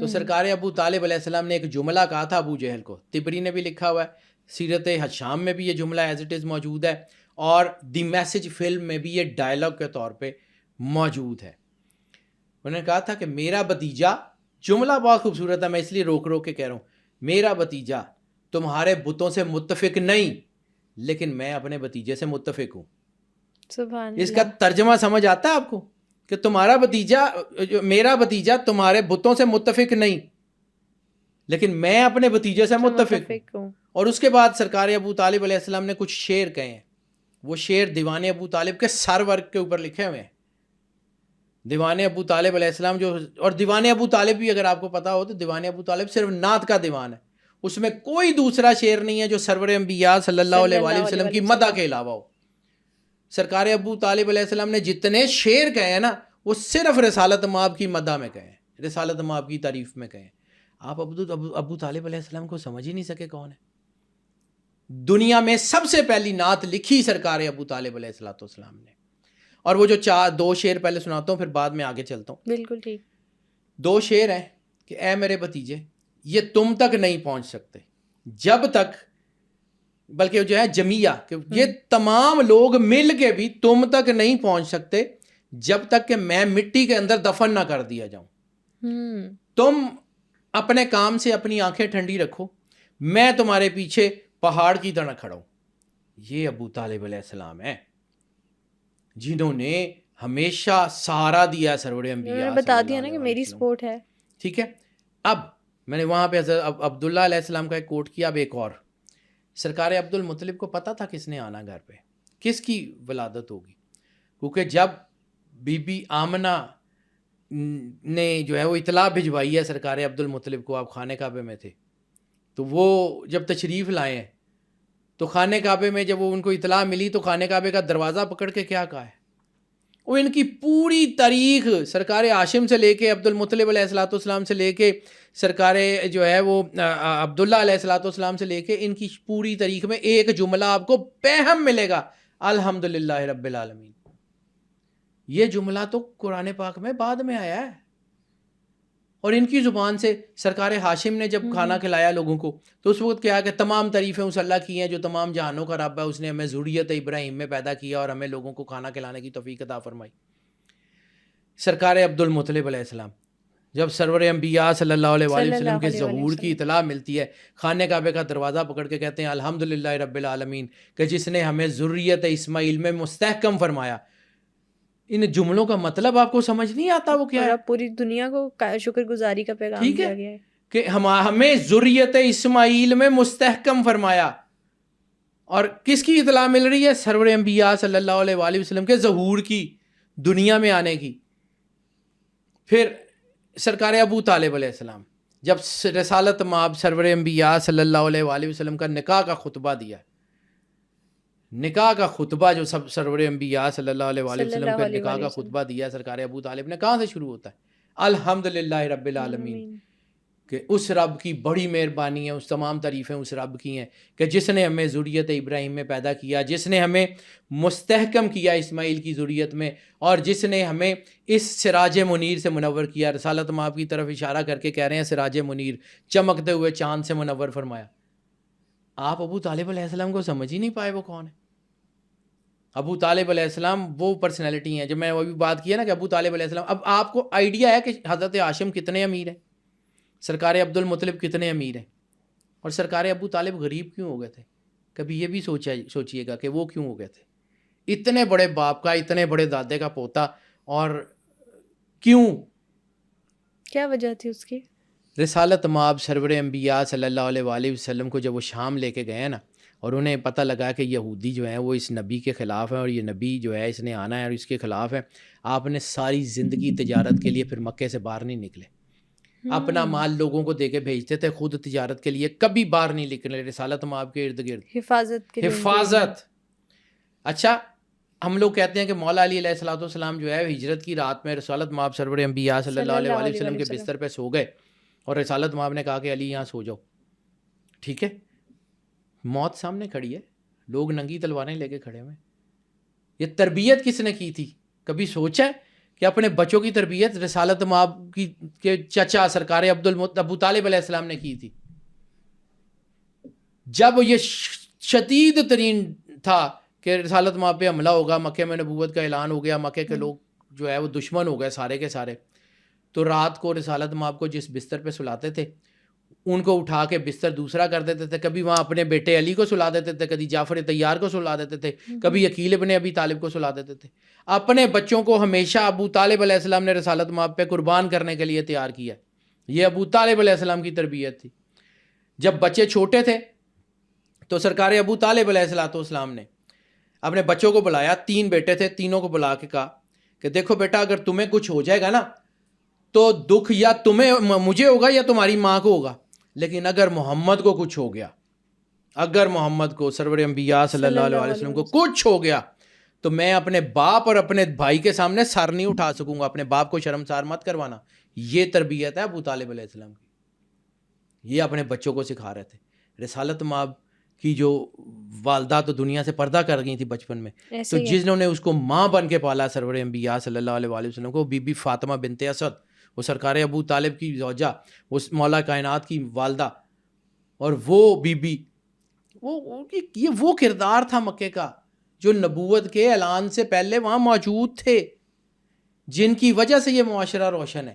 تو سرکار ابو طالب علیہ السلام نے ایک جملہ کہا تھا ابو جہل کو، طبری نے بھی لکھا ہوا ہے، سیرت حشام میں بھی یہ جملہ ایز اٹ از موجود ہے، اور دی میسج فلم میں بھی یہ ڈائلاگ کے طور پہ موجود ہے. انہوں نے کہا تھا کہ میرا بھتیجا، جملہ بہت خوبصورت ہے، میں اس لیے روک کے کہہ رہا ہوں، میرا بھتیجا تمہارے بتوں سے متفق نہیں، لیکن میں اپنے بھتیجے سے متفق ہوں. اس کا ترجمہ سمجھ آتا ہے آپ کو کہ تمہارا بھتیجا، میرا بھتیجا تمہارے بتوں سے متفق نہیں، لیکن میں اپنے بھتیجے سے متفق ہوں. اور اس کے بعد سرکار ابو طالب علیہ السلام نے کچھ شعر کہے ہیں، وہ شعر دیوان ابو طالب کے سر ورق کے اوپر لکھے ہوئے ہیں. دیوان ابو طالب علیہ السلام جو، اور دیوان ابو طالب بھی اگر آپ کو پتا ہو تو دیوان ابو طالب صرف نعت کا دیوان ہے، اس میں کوئی دوسرا شعر نہیں ہے جو سرور انبیاء صلی اللہ علیہ وآلہ وسلم کی مدح کے علاوہ ہو. سرکار ابو طالب علیہ السلام نے جتنے شعر کہے ہیں نا وہ صرف رسالت مآب کی مدح میں کہے ہیں، رسالت مآب کی تعریف میں کہے ہیں. آپ ابو طالب علیہ السلام کو سمجھ ہی نہیں سکے کون ہے. دنیا میں سب سے پہلی نعت لکھی سرکار ابو طالب علیہ السلام نے. اور وہ جو 2 شعر پہلے سناتا ہوں پھر بعد میں آگے چلتا ہوں. بالکل ٹھیک. 2 شعر ہیں کہ اے میرے بھتیجے یہ تم تک نہیں پہنچ سکتے جب تک، بلکہ جو ہے جمیہ کہ یہ تمام لوگ مل کے بھی تم تک نہیں پہنچ سکتے جب تک کہ میں مٹی کے اندر دفن نہ کر دیا جاؤں. تم اپنے کام سے اپنی آنکھیں ٹھنڈی رکھو، میں تمہارے پیچھے پہاڑ کی طرح کھڑا ہوں. یہ ابو طالب علیہ السلام ہیں جنہوں نے ہمیشہ سہارا دیا سرور انبیاء. بتا دیا نا کہ میری سپورٹ ہے. ٹھیک ہے. اب میں نے وہاں پہ حضرت عبداللہ علیہ السلام کا ایک کوٹ کیا. اب ایک اور، سرکار عبد المطلب کو پتہ تھا کس نے آنا گھر پہ، کس کی ولادت ہوگی، کیونکہ جب بی بی آمنہ نے جو ہے وہ اطلاع بھجوائی ہے سرکار عبد المطلب کو، آپ خانہ کعبے میں تھے، تو وہ جب تشریف لائے ہیں تو خانہ کعبے میں جب وہ ان کو اطلاع ملی تو خانہ کعبے کا دروازہ پکڑ کے کیا کہا ہے، وہ ان کی پوری تاریخ سرکار ہاشم سے لے کے عبد المطلب علیہ الصلوۃ والسلام سے لے کے سرکار جو ہے وہ عبداللہ علیہ الصلوۃ والسلام سے لے کے ان کی پوری تاریخ میں ایک جملہ آپ کو پہم ملے گا، الحمدللہ رب العالمین. یہ جملہ تو قرآن پاک میں بعد میں آیا ہے، اور ان کی زبان سے سرکار ہاشم نے جب کھانا کھلایا لوگوں کو تو اس وقت کیا کہ تمام تعریفیں اس اللہ کی ہیں جو تمام جہانوں کا رب ہے، اس نے ہمیں ذریت ابراہیم میں پیدا کیا اور ہمیں لوگوں کو کھانا کھلانے کی توفیق عطا فرمائی. سرکار عبد المطلب علیہ السلام جب سرور انبیاء صلی اللہ علیہ وآلہ وسلم کے ظہور کی اطلاع ملتی ہے، خانہ کعبے کا دروازہ پکڑ کے کہتے ہیں الحمدللہ رب العالمین کہ جس نے ہمیں ذریت اسماعیل میں مستحکم فرمایا. ان جملوں کا مطلب آپ کو سمجھ نہیں آتا وہ کیا ہے؟ پوری دنیا کو شکر گزاری کا پیغام دیا گیا ہے کہ ہمیں ذریت اسماعیل میں مستحکم فرمایا. اور کس کی اطلاع مل رہی ہے؟ سرور انبیاء صلی اللہ علیہ وآلہ وسلم کے ظہور کی، دنیا میں آنے کی. پھر سرکار ابو طالب علیہ السلام جب رسالت مآب سرور انبیاء صلی اللہ علیہ وآلہ وسلم کا نکاح کا خطبہ دیا، نکاح کا خطبہ جو سب سرور انبیاء صلی اللہ علیہ وآلہ وسلم کا نکاح کا خطبہ دیا سرکار ابو طالب نے، کہاں سے شروع ہوتا ہے؟ الحمدللہ رب العالمین، کہ اس رب کی بڑی مہربانی ہے، اس تمام تعریفیں اس رب کی ہیں کہ جس نے ہمیں ذریت ابراہیم میں پیدا کیا، جس نے ہمیں مستحکم کیا اسماعیل کی ذریت میں، اور جس نے ہمیں اس سراج منیر سے منور کیا. رسالت مآب کی طرف اشارہ کر کے کہہ رہے ہیں سراج منیر، چمکتے ہوئے چاند سے منور فرمایا. آپ ابو طالب علیہ السلام کو سمجھ ہی نہیں پائے وہ کون ہے. ابو طالب علیہ السلام وہ پرسنالٹی ہیں جب میں وہ بھی بات کیا نا کہ ابو طالب علیہ السلام. اب آپ کو آئیڈیا ہے کہ حضرت ہاشم کتنے امیر ہیں، سرکار عبد المطلب کتنے امیر ہیں، اور سرکار ابو طالب غریب کیوں ہو گئے تھے؟ کبھی یہ بھی سوچئے گا کہ وہ کیوں ہو گئے تھے؟ اتنے بڑے باپ کا، اتنے بڑے دادے کا پوتا، اور کیوں؟ کیا وجہ تھی اس کی؟ رسالت مآب سرور انبیاء صلی اللہ علیہ وآلہ وسلم کو جب وہ شام لے کے گئے نا، اور انہیں پتہ لگا کہ یہودی جو ہیں وہ اس نبی کے خلاف ہیں اور یہ نبی جو ہے اس نے آنا ہے اور اس کے خلاف ہے، آپ نے ساری زندگی تجارت کے لیے پھر مکے سے باہر نہیں نکلے. اپنا مال لوگوں کو دے کے بھیجتے تھے، خود تجارت کے لیے کبھی باہر نہیں نکلے. رسالت مآب کے ارد گرد حفاظت. اچھا، ہم لوگ کہتے ہیں کہ مولا علی علیہ الصلوۃ والسلام جو ہے ہجرت کی رات میں رسالت مآب سرور انبیاء صلی اللہ علیہ وآلہ وسلم کے بستر پہ سو گئے، اور رسالت مآب نے کہا کہ علی یہاں سو جاؤ. ٹھیک ہے، موت سامنے کھڑی ہے، لوگ ننگی تلواریں لے کے کھڑے ہوئے. یہ تربیت کس نے کی تھی؟ کبھی سوچا ہے کہ اپنے بچوں کی تربیت رسالت مآب کی کے چچا سرکار ابو طالب علیہ السلام نے کی تھی؟ جب یہ شدید ترین تھا کہ رسالت مآب پہ حملہ ہوگا، مکے میں نبوت کا اعلان ہو گیا، مکے کے لوگ جو ہے وہ دشمن ہو گئے سارے کے سارے، تو رات کو رسالت مآب کو جس بستر پہ سلاتے تھے ان کو اٹھا کے بستر دوسرا کر دیتے تھے. کبھی وہاں اپنے بیٹے علی کو سلا دیتے تھے، کبھی جعفر طیار کو سلا دیتے تھے، کبھی عقیل ابن ابی طالب کو سلا دیتے تھے. اپنے بچوں کو ہمیشہ ابو طالب علیہ السلام نے رسالت مآب پہ قربان کرنے کے لیے تیار کیا. یہ ابو طالب علیہ السلام کی تربیت تھی. جب بچے چھوٹے تھے تو سرکار ابو طالب علیہ السلام نے اپنے بچوں کو بلایا، 3 بیٹے تھے، تینوں کو بلا کے کہا کہ دیکھو بیٹا، اگر تمہیں کچھ ہو جائے گا نا تو دکھ یا تمہیں مجھے ہوگا یا تمہاری ماں کو ہوگا، لیکن اگر محمد کو کچھ ہو گیا، اگر محمد کو سرور انبیاء صلی اللہ علیہ وسلم کو کچھ ہو گیا تو میں اپنے باپ اور اپنے بھائی کے سامنے سر نہیں اٹھا سکوں گا. اپنے باپ کو شرمسار مت کروانا. یہ تربیت ہے ابو طالب علیہ السلام کی، یہ اپنے بچوں کو سکھا رہے تھے. رسالت مآب کی جو والدہ تو دنیا سے پردہ کر گئی تھی بچپن میں, ایسے تو ہی ہے. جس نے اس کو ماں بن کے پالا سرور انبیاء صلی اللہ علیہ وآلہ وسلم کو, بی بی فاطمہ بنت اسد, وہ سرکار ابو طالب کی زوجہ, اس مولا کائنات کی والدہ, اور وہ بی بی یہ وہ کردار تھا مکے کا جو نبوت کے اعلان سے پہلے وہاں موجود تھے, جن کی وجہ سے یہ معاشرہ روشن ہے.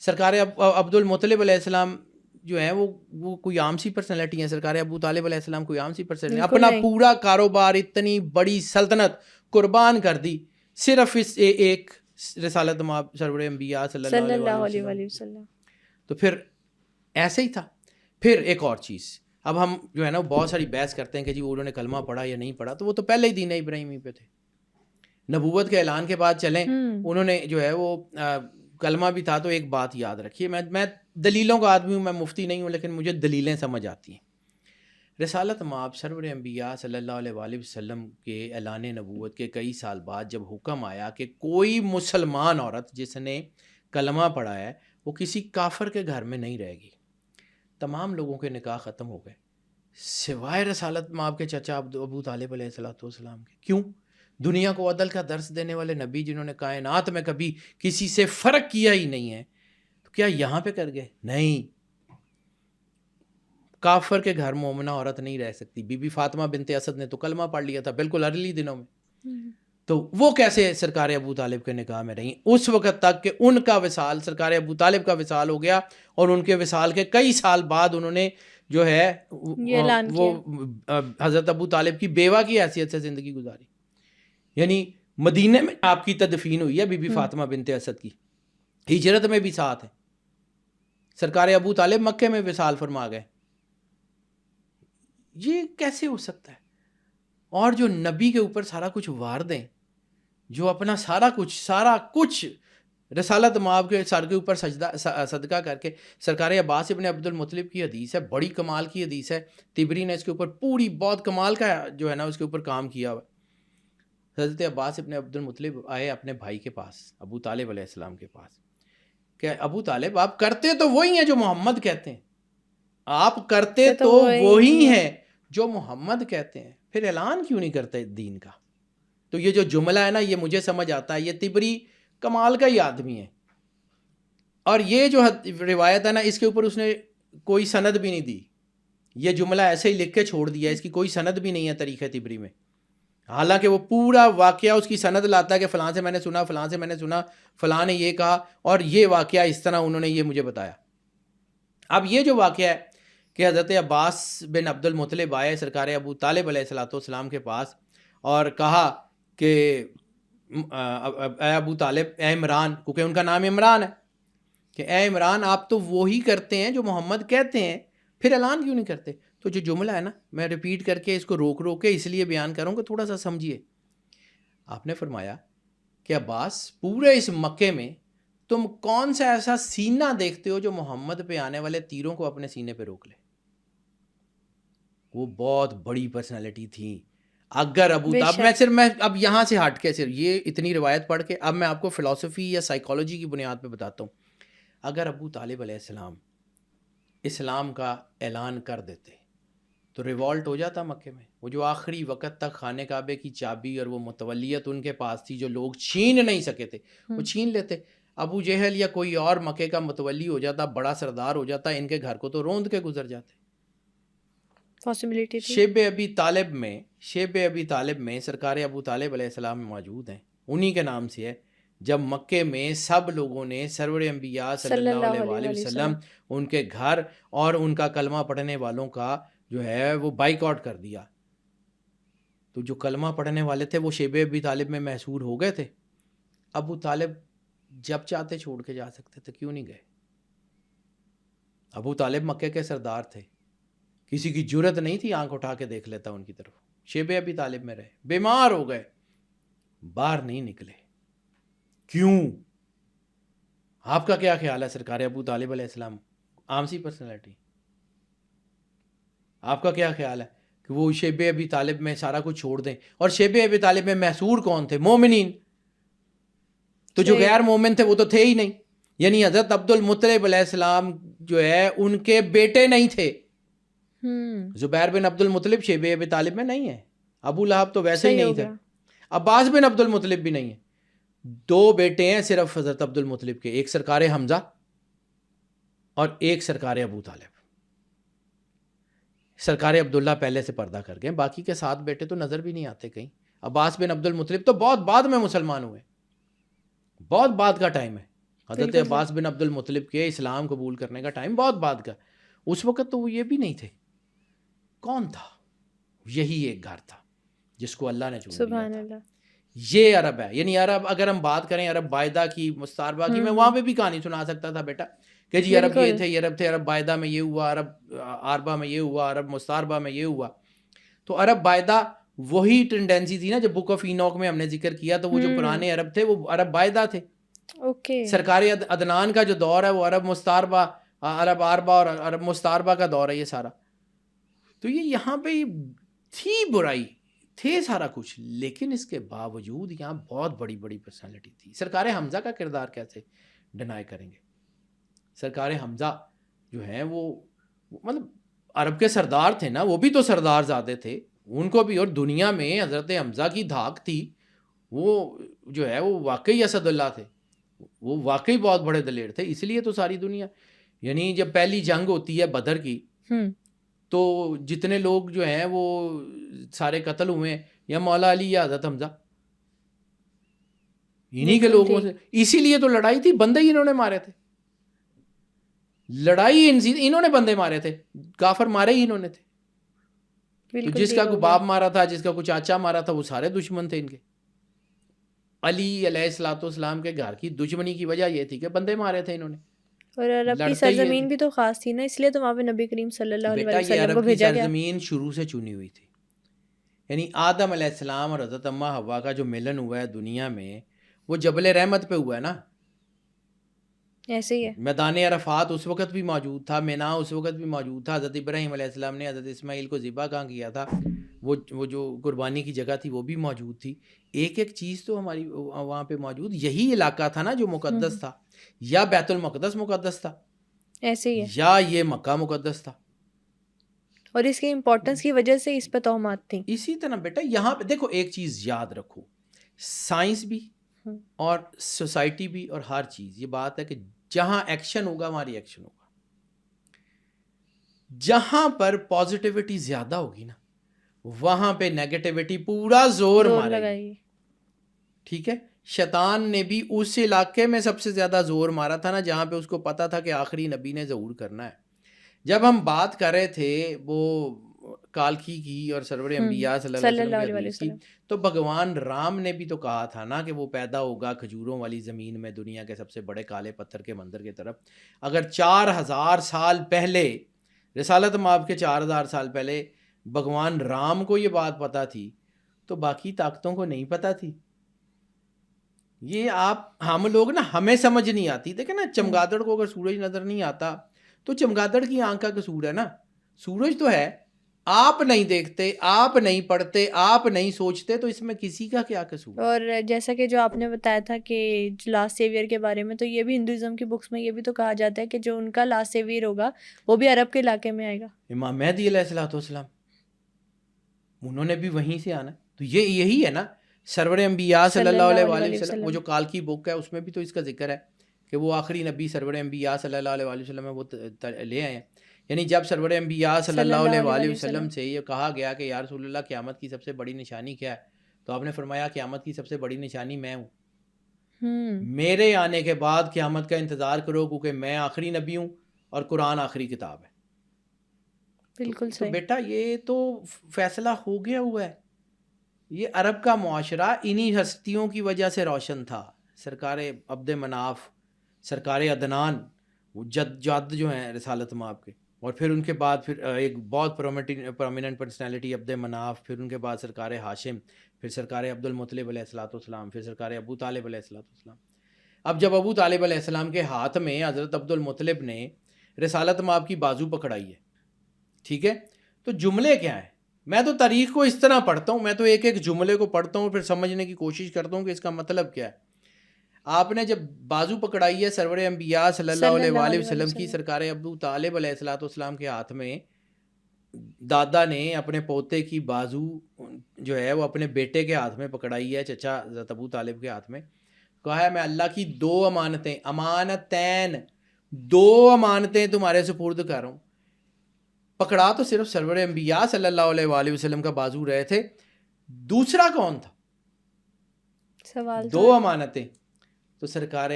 سرکار عبد المطلب علیہ السلام جو ہیں وہ کوئی عام سی پرسنالٹی ہیں. سرکار ابو طالب علیہ السلام کوئی عام سی پرسنالٹی, اپنا پورا کاروبار, اتنی بڑی سلطنت قربان کر دی صرف اس ایک رسالت مآب سرور انبیاء صلی اللہ علیہ وسلم. تو پھر ایسے ہی تھا. پھر ایک اور چیز, اب ہم جو ہے نا بہت ساری بحث کرتے ہیں کہ جی انہوں نے کلمہ پڑھا یا نہیں پڑھا, تو وہ تو پہلے ہی دین ابراہیمی پہ تھے. نبوت کے اعلان کے بعد چلیں, انہوں نے جو ہے وہ کلمہ بھی تھا. تو ایک بات یاد رکھیے, میں دلیلوں کا آدمی ہوں, میں مفتی نہیں ہوں, لیکن مجھے دلیلیں سمجھ آتی ہیں. رسالت مآب سرور انبیاء صلی اللہ علیہ وآلہ وسلم کے اعلان نبوت کے کئی سال بعد جب حکم آیا کہ کوئی مسلمان عورت جس نے کلمہ پڑھا ہے وہ کسی کافر کے گھر میں نہیں رہے گی, تمام لوگوں کے نکاح ختم ہو گئے سوائے رسالت مآب کے چچا ابو طالب علیہ السلام کے. کیوں؟ دنیا کو عدل کا درس دینے والے نبی, جنہوں نے کائنات میں کبھی کسی سے فرق کیا ہی نہیں ہے, تو کیا یہاں پہ کر گئے؟ نہیں, کافر کے گھر مومنہ عورت نہیں رہ سکتی. بی بی فاطمہ بنت اسد نے تو کلمہ پڑھ لیا تھا بالکل ارلی دنوں میں, تو وہ کیسے سرکار ابو طالب کے نکاح میں رہیں اس وقت تک کہ ان کا وصال, سرکار ابو طالب کا وصال ہو گیا, اور ان کے وصال کے کئی سال بعد انہوں نے جو ہے وہ حضرت ابو طالب کی بیوہ کی حیثیت سے زندگی گزاری. یعنی مدینے میں آپ کی تدفین ہوئی ہے بی بی فاطمہ بنت اسد کی, ہجرت میں بھی ساتھ ہے. سرکار ابو طالب مکے میں وصال فرما گئے. یہ کیسے ہو سکتا ہے؟ اور جو نبی کے اوپر سارا کچھ وار دیں, جو اپنا سارا کچھ رسالت مآب کے سر کے اوپر صدقہ کر کے. سرکار عباس ابن عبد المطلب کی حدیث ہے, بڑی کمال کی حدیث ہے, طبری نے اس کے اوپر پوری بہت کمال کا جو ہے نا اس کے اوپر کام کیا ہوا. حضرت عباس ابن عبد المطلب آئے اپنے بھائی کے پاس, ابو طالب علیہ السلام کے پاس, کہ ابو طالب آپ کرتے تو وہی ہیں جو محمد کہتے ہیں, آپ کرتے تو وہی ہیں جو محمد کہتے ہیں, پھر اعلان کیوں نہیں کرتے دین کا؟ تو یہ جو جملہ ہے نا, یہ مجھے سمجھ آتا ہے, یہ طبری کمال کا ہی آدمی ہے, اور یہ جو روایت ہے نا اس کے اوپر اس نے کوئی سند بھی نہیں دی. یہ جملہ ایسے ہی لکھ کے چھوڑ دیا, اس کی کوئی سند بھی نہیں ہے تاریخ طبری میں, حالانکہ وہ پورا واقعہ اس کی سند لاتا ہے کہ فلاں سے میں نے سنا, فلاں سے میں نے سنا, فلاں نے یہ کہا, اور یہ واقعہ اس طرح انہوں نے یہ مجھے بتایا. اب یہ جو واقعہ ہے کہ حضرت عباس بن عبد المطلب آئے سرکار ابو طالب علیہ السلام کے پاس اور کہا کہ اے ابو طالب, اے عمران, کیونکہ ان کا نام عمران ہے, کہ اے عمران آپ تو وہی کرتے ہیں جو محمد کہتے ہیں, پھر اعلان کیوں نہیں کرتے؟ تو جو جملہ ہے نا, میں ریپیٹ کر کے اس کو روک کے اس لیے بیان کروں کہ تھوڑا سا سمجھیے. آپ نے فرمایا کہ عباس, پورے اس مکے میں تم کون سا ایسا سینہ دیکھتے ہو جو محمد پہ آنے والے تیروں کو اپنے سینے پہ روک لے؟ وہ بہت بڑی پرسنالٹی تھی. اگر ابو طالب, میں اب یہاں سے ہٹ کے صرف یہ اتنی روایت پڑھ کے اب میں آپ کو فلسفی یا سائیکالوجی کی بنیاد پہ بتاتا ہوں. اگر ابو طالب علیہ السلام اسلام کا اعلان کر دیتے تو ریوالٹ ہو جاتا مکے میں. وہ جو آخری وقت تک خانہ کعبے کی چابی اور وہ متولیت ان کے پاس تھی جو لوگ چھین نہیں سکے تھے, وہ چھین لیتے. ابو جہل یا کوئی اور مکے کا متولی ہو جاتا, بڑا سردار ہو جاتا, ان کے گھر کو تو روند کے گزر جاتے. شیب ابی طالب میں سرکار ابو طالب علیہ السلام موجود ہیں, انہی کے نام سے ہے. جب مکے میں سب لوگوں نے سرور انبیاء صلی اللہ علیہ وآلہ وسلم ان کے گھر اور ان کا کلمہ پڑھنے والوں کا جو ہے وہ بائیکاٹ کر دیا, تو جو کلمہ پڑھنے والے تھے وہ شیب ابی طالب میں محصور ہو گئے تھے. ابو طالب جب چاہتے چھوڑ کے جا سکتے تھے, کیوں نہیں گئے؟ ابو طالب مکے کے سردار تھے, کسی کی جرت نہیں تھی آنکھ اٹھا کے دیکھ لیتا ان کی طرف. شیب ابی طالب میں رہے, بیمار ہو گئے, باہر نہیں نکلے. کیوں؟ آپ کا کیا خیال ہے؟ سرکار ابو طالب علیہ السلام عام سی پرسنالٹی, آپ کا کیا خیال ہے کہ وہ شیب ابی طالب میں سارا کچھ چھوڑ دیں؟ اور شیب ابی طالب میں محصور کون تھے؟ مومنین. تو جو غیر مومن تھے وہ تو تھے ہی نہیں. یعنی حضرت عبد المطلب علیہ السلام جو ہے ان کے بیٹے نہیں تھے, زبیر بن عبد المطلب شیبہ ابی طالب میں نہیں ہے، ابو لہب تو ویسے ہی صحیح نہیں ہو تھا، گیا. عباس بن عبد المطلب بھی نہیں ہے. 2 بیٹے ہیں صرف حضرت عبد المطلب کے، ایک سرکار حمزہ اور ایک سرکار ابو طالب. سرکار عبداللہ پہلے سے پردہ کر گئے، باقی کے 7 بیٹے تو نظر بھی نہیں آتے کہیں. عباس بن عبد المطلب تو بہت بعد میں مسلمان ہوئے، بہت بعد کا ٹائم ہے. حضرت بالکل عباس بن عبد المطلب کے اسلام قبول کرنے کا ٹائم بہت بعد کا. اس وقت تو وہ یہ بھی نہیں تھے. کون تھا؟ یہی ایک گھر تھا جس کو اللہ نے چن لیا سبحان تھا. اللہ. یہ عرب ہے. یعنی عرب اگر ہم بات کریں عرب بائدہ کی، مستعربہ کی، میں وہاں پہ بھی کہانی سنا سکتا تھا بیٹا کہ جی عرب یہ تھے، یہ عرب تھے، عرب بائدہ میں یہ ہوا، عرب عربہ میں یہ ہوا، عرب مستعربہ میں یہ ہوا. تو عرب بائدہ وہی ٹینڈنسی تھی نا، جب بک آف اینوک میں ہم نے ذکر کیا تو وہ جو پرانے عرب تھے وہ عرب بائدہ تھے. سرکار عدنان کا جو دور ہے وہ عرب مستعربہ، عرب عربہ اور عرب مستعربہ کا دور ہے یہ سارا. تو یہ یہاں پہ تھی برائی، تھے سارا کچھ، لیکن اس کے باوجود یہاں بہت بڑی بڑی پرسنالٹی تھی. سرکار حمزہ کا کردار کیسے ڈینائی کریں گے؟ سرکار حمزہ جو ہیں وہ مطلب عرب کے سردار تھے نا، وہ بھی تو سردار زادے تھے، ان کو بھی. اور دنیا میں حضرت حمزہ کی دھاک تھی، وہ جو ہے وہ واقعی اسد اللہ تھے، وہ واقعی بہت بڑے دلیر تھے. اس لیے تو ساری دنیا، یعنی جب پہلی جنگ ہوتی ہے بدر کی تو جتنے لوگ جو ہیں وہ سارے قتل ہوئے ہیں، یا مولا علی یا حضرت حمزہ، انہی کے لوگوں سے. اسی لیے تو لڑائی تھی، بندے ہی انہوں نے مارے تھے. لڑائی انہوں نے بندے مارے تھے، کافر مارے ہی انہوں نے تھے. تو جس کا کوئی باپ مارا تھا، جس کا کوئی چاچا مارا تھا، وہ سارے دشمن تھے ان کے. علی علیہ الصلوۃ والسلام کے گھر کی دشمنی کی وجہ یہ تھی کہ بندے مارے تھے انہوں نے. اور عرب کی سرزمین بھی تو خاص تھی نا، اس لیے تو وہاں پہ نبی کریم صلی اللہ علیہ بیٹا یہ وسلم کو عرب کی بھیجا گیا. سرزمین شروع سے چنی ہوئی تھی. یعنی آدم علیہ السلام اور حضرت اماں حوا کا جو ملن ہوا ہے دنیا میں، وہ جبل رحمت پہ ہوا ہے نا. ایسے ہی ہے. میدان عرفات اس وقت بھی موجود تھا، مینا اس وقت بھی موجود تھا. حضرت ابراہیم علیہ السلام نے حضرت اسماعیل کو ذبح کہاں کیا تھا، وہ جو قربانی کی جگہ تھی وہ بھی موجود تھی. ایک ایک چیز تو ہماری وہاں پہ موجود. یہی علاقہ تھا نا جو مقدس تھا، یا بیت المقدس مقدس تھا، ایسے ہی ہے، یا یہ مکہ مقدس تھا. اور اس کی امپورٹنس کی وجہ سے اس پہ تہمات تھیں. اسی طرح بیٹا یہاں پہ دیکھو ایک چیز یاد رکھو، سائنس بھی اور سوسائٹی بھی اور ہر چیز، یہ بات ہے کہ جہاں ایکشن ہوگا وہاں ری ایکشن ہوگا. جہاں پر پازیٹیوٹی زیادہ ہوگی نا وہاں پہ نیگیٹیوٹی پورا زور مارے گی. ٹھیک ہے، شیطان نے بھی اس علاقے میں سب سے زیادہ زور مارا تھا نا جہاں پہ اس کو پتا تھا کہ آخری نبی نے ظہور کرنا ہے. جب ہم بات کر رہے تھے وہ کالکی کی اور سرور انبیاء صلی اللہ علیہ وسلم کی، تو بھگوان رام نے بھی تو کہا تھا نا کہ وہ پیدا ہوگا کھجوروں والی زمین میں، دنیا کے سب سے بڑے کالے پتھر کے مندر کی طرف. اگر 4000 سال پہلے، رسالت مآب کے 4000 سال پہلے بھگوان رام کو یہ بات پتا تھی تو باقی طاقتوں کو نہیں پتا تھی. یہ ہم لوگ نا ہمیں سمجھ نہیں آتی. دیکھیں نا چمگادڑ کو اگر سورج نظر نہیں آتا تو چمگادڑ کی آنکھ کا قصور ہے نا. سورج تو ہے، آپ نہیں دیکھتے، آپ نہیں پڑھتے، آپ نہیں سوچتے، تو اس میں کسی کا کیا قصور؟ اور جیسا کہ جو آپ نے بتایا تھا کہ لاسٹ سیویئر کے بارے میں، تو یہ بھی ہندوازم کی بکس میں یہ بھی تو کہا جاتا ہے کہ جو ان کا لاسٹ سیویئر ہوگا وہ بھی عرب کے علاقے میں آئے گا، امام مہدی علیہ الصلوۃ والسلام. انہوں نے بھی وہیں سے آنا. تو یہی ہے نا سرور انبیاء صلی اللہ علیہ وآلہ وسلم. وہ جو کالکی بک ہے اس میں بھی تو اس کا ذکر ہے کہ وہ آخری نبی سرور انبیاء صلی اللہ علیہ وآلہ وسلم ہے، وہ لے آئے ہیں. یعنی جب سرور انبیاء صلی اللہ علیہ وآلہ وسلم سے یہ کہا گیا کہ یا رسول اللہ قیامت کی سب سے بڑی نشانی کیا ہے، تو آپ نے فرمایا قیامت کی سب سے بڑی نشانی میں ہوں. میرے آنے کے بعد قیامت کا انتظار کرو کیونکہ میں آخری نبی ہوں اور قرآن آخری کتاب ہے. بالکل تو بیٹا یہ تو فیصلہ ہو گیا ہوا ہے. یہ عرب کا معاشرہ انہی ہستیوں کی وجہ سے روشن تھا. سرکار عبد مناف، سرکار عدنان، وہ جد جو ہیں رسالت مآب کے، اور پھر ان کے بعد پھر ایک بہت پرومیننٹ پرسنالٹی عبد مناف، پھر ان کے بعد سرکار ہاشم، پھر سرکار عبد المطلب علیہ الصلوۃ والسلام، پھر سرکار ابو طالب علیہ الصلوۃ والسلام. اب جب ابو طالب علیہ السلام کے ہاتھ میں حضرت عبد المطلب نے رسالت مآب کی بازو پکڑائی ہے، ٹھیک ہے، تو جملے کیا ہیں؟ میں تو تاریخ کو اس طرح پڑھتا ہوں، میں تو ایک ایک جملے کو پڑھتا ہوں پھر سمجھنے کی کوشش کرتا ہوں کہ اس کا مطلب کیا ہے. آپ نے جب بازو پکڑائی ہے سرور انبیاء صلی اللہ علیہ وآلہ وسلم کی، سرکار ابو طالب علیہ الصلوۃ والسلام کے ہاتھ میں، دادا نے اپنے پوتے کی بازو جو ہے وہ اپنے بیٹے کے ہاتھ میں پکڑائی ہے, چچا حضرت ابو طالب کے ہاتھ میں, کہا ہے میں اللہ کی 2 امانتیں, امانتین, 2 امانتیں تمہارے سپرد کر رہا ہوں. پکڑا تو صرف سرور انبیاء صلی اللہ علیہ وآلہ وسلم کا بازو رہے تھے, دوسرا کون تھا؟ سوال 2 امانتیں. تو سرکار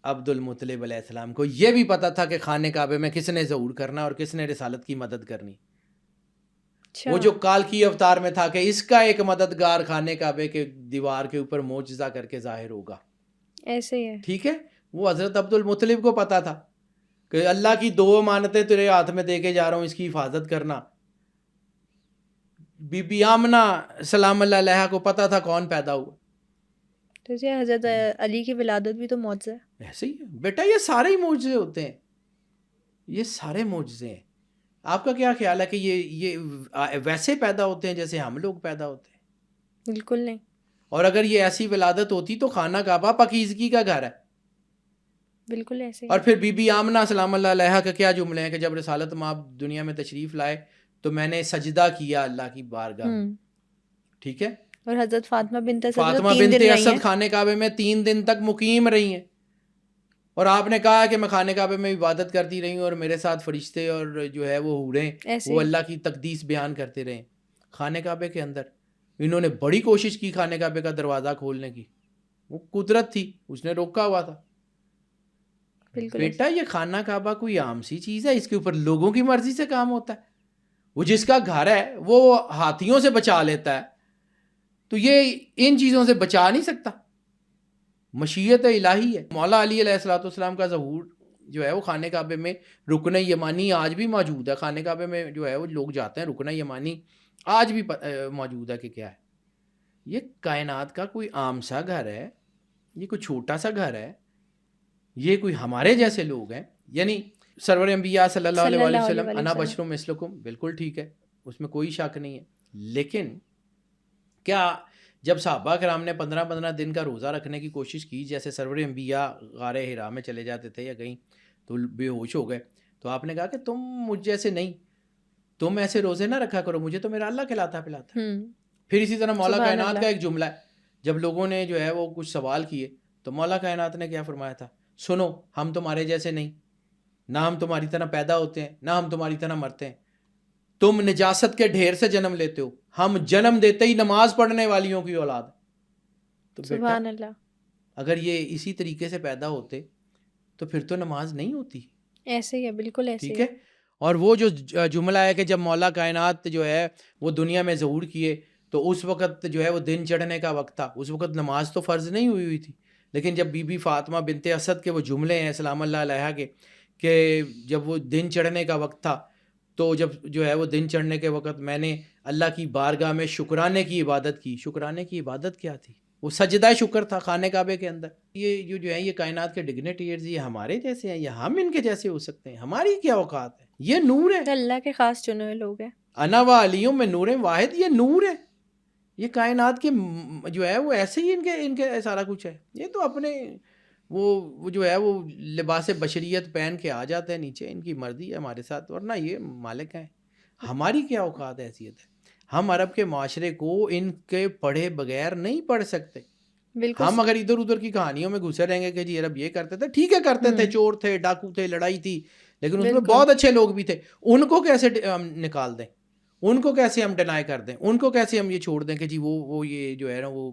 عبد المطلب علیہ السلام کو یہ بھی پتا تھا کہ خانے کعبے میں کس نے ظہور کرنا اور کس نے رسالت کی مدد کرنی. وہ جو کال کی اوتار میں تھا کہ اس کا ایک مددگار خانے کعبے کے دیوار کے اوپر معجزہ کر کے ظاہر ہوگا, ایسے ہی ہے. ٹھیک ہے, وہ حضرت عبد المطلب کو پتا تھا کہ اللہ کی 2 امانتیں تیرے ہاتھ میں دے کے جا رہا ہوں, اس کی حفاظت کرنا. بی بی آمنہ سلام اللہ علیہا کو پتا تھا کون پیدا ہوا. تو یہ حضرت علی کی ولادت بھی تو معجزہ ہے. ایسے ہی ہے بیٹا, یہ سارے ہی معجزے ہوتے ہیں, یہ سارے معجزے ہیں. آپ کا کیا خیال ہے کہ یہ ویسے پیدا ہوتے ہیں جیسے ہم لوگ پیدا ہوتے ہیں؟ بالکل نہیں. اور اگر یہ ایسی ولادت ہوتی تو خانہ کعبہ پاکیزگی کا گھر ہے. بالکل ایسے. اور پھر بی بی آمنہ سلام اللہ علیہا کا کیا جملے ہیں کہ جب رسالت مآب دنیا میں تشریف لائے تو میں نے سجدہ کیا اللہ کی بارگاہ میں, ٹھیک ہے. اور حضرت فاطمہ بنت اسد خانے کعبے میں 3 دن تک مقیم رہی ہیں, اور آپ نے کہا کہ میں خانے کعبے میں عبادت کرتی رہی ہوں اور میرے ساتھ فرشتے اور جو ہے وہ حوریں وہ اللہ کی تقدیس بیان کرتے رہے خانے کعبے کے اندر. انہوں نے بڑی کوشش کی خانے کعبے کا دروازہ کھولنے کی, وہ قدرت تھی, اس نے روکا ہوا تھا. بیٹا یہ خانہ کعبہ کوئی عام سی چیز ہے, اس کے اوپر لوگوں کی مرضی سے کام ہوتا ہے. وہ جس کا گھر ہے وہ ہاتھیوں سے بچا لیتا ہے, تو یہ ان چیزوں سے بچا نہیں سکتا. مشیت الہی ہے. مولا علی علیہ الصلوۃ والسلام کا ظہور جو ہے وہ خانے کعبے میں, رکن یمانی آج بھی موجود ہے. خانے کعبے میں جو ہے وہ لوگ جاتے ہیں, رکن یمانی آج بھی موجود ہے. کہ کیا ہے یہ کائنات کا کوئی عام سا گھر ہے, یہ کوئی چھوٹا سا گھر ہے, یہ کوئی ہمارے جیسے لوگ ہیں. یعنی سرور انبیاء صلی اللہ علیہ وسلم انا بشر مثلکم, بالکل ٹھیک ہے, اس میں کوئی شک نہیں ہے. لیکن کیا جب صحابہ کرام نے 15 دن کا روزہ رکھنے کی کوشش کی, جیسے سرور انبیاء غار حرا میں چلے جاتے تھے یا کہیں تو بے ہوش ہو گئے, تو آپ نے کہا کہ تم مجھ جیسے نہیں, تم ایسے روزے نہ رکھا کرو, مجھے تو میرا اللہ کھلاتا پلاتا. پھر اسی طرح مولا کائنات کا ایک جملہ ہے, جب لوگوں نے جو ہے وہ کچھ سوال کیے تو مولا کائنات نے کیا فرمایا تھا, سنو ہم تمہارے جیسے نہیں, نہ ہم تمہاری طرح پیدا ہوتے ہیں نہ ہم تمہاری طرح مرتے ہیں. تم نجاست کے ڈھیر سے جنم لیتے ہو, ہم جنم دیتے ہی نماز پڑھنے والیوں کی اولاد. تو سبحان اللہ, اگر یہ اسی طریقے سے پیدا ہوتے تو پھر تو نماز نہیں ہوتی. ایسے ہی ہے, بالکل ایسے. ٹھیک ہے. اور وہ جو جملہ ہے کہ جب مولا کائنات جو ہے وہ دنیا میں ظہور کیے تو اس وقت جو ہے وہ دن چڑھنے کا وقت تھا, اس وقت نماز تو فرض نہیں ہوئی تھی. لیکن جب بی بی فاطمہ بنت اسد کے وہ جملے ہیں سلام اللہ علیہا کے کہ جب وہ دن چڑھنے کا وقت تھا, تو جب جو ہے وہ دن چڑھنے کے وقت میں نے اللہ کی بارگاہ میں شکرانے کی عبادت کی. شکرانے کی عبادت کیا تھی؟ وہ سجدہ شکر تھا خانے کعبے کے اندر. یہ جو ہے یہ کائنات کے ڈگنیٹیئرز یہ ہمارے جیسے ہیں یا ہم ان کے جیسے ہو سکتے ہیں؟ ہماری کیا اوقات ہے؟ یہ نور ہے, اللہ کے خاص چنے ہوئے لوگ ہیں. انا و علیوں میں نور واحد, یہ نور ہے. یہ کائنات کے جو ہے وہ ایسے ہی ان کے سارا کچھ ہے. یہ تو اپنے وہ جو ہے وہ لباس بشریت پہن کے آ جاتے ہیں نیچے, ان کی مرضی ہے ہمارے ساتھ, ورنہ یہ مالک ہیں. ہماری کیا اوقات حیثیت ہے؟ ہم عرب کے معاشرے کو ان کے پڑھے بغیر نہیں پڑھ سکتے. ہم اگر ادھر ادھر کی کہانیوں میں گھسے رہیں گے کہ جی عرب یہ کرتے تھے, ٹھیک ہے کرتے تھے, چور تھے, ڈاکو تھے, لڑائی تھی, لیکن اس میں بہت اچھے لوگ بھی تھے. ان کو کیسے ہم نکال دیں, ان کو کیسے ہم ڈینائی کر دیں, ان کو کیسے ہم یہ چھوڑ دیں کہ جی وہ یہ جو ہے نا وہ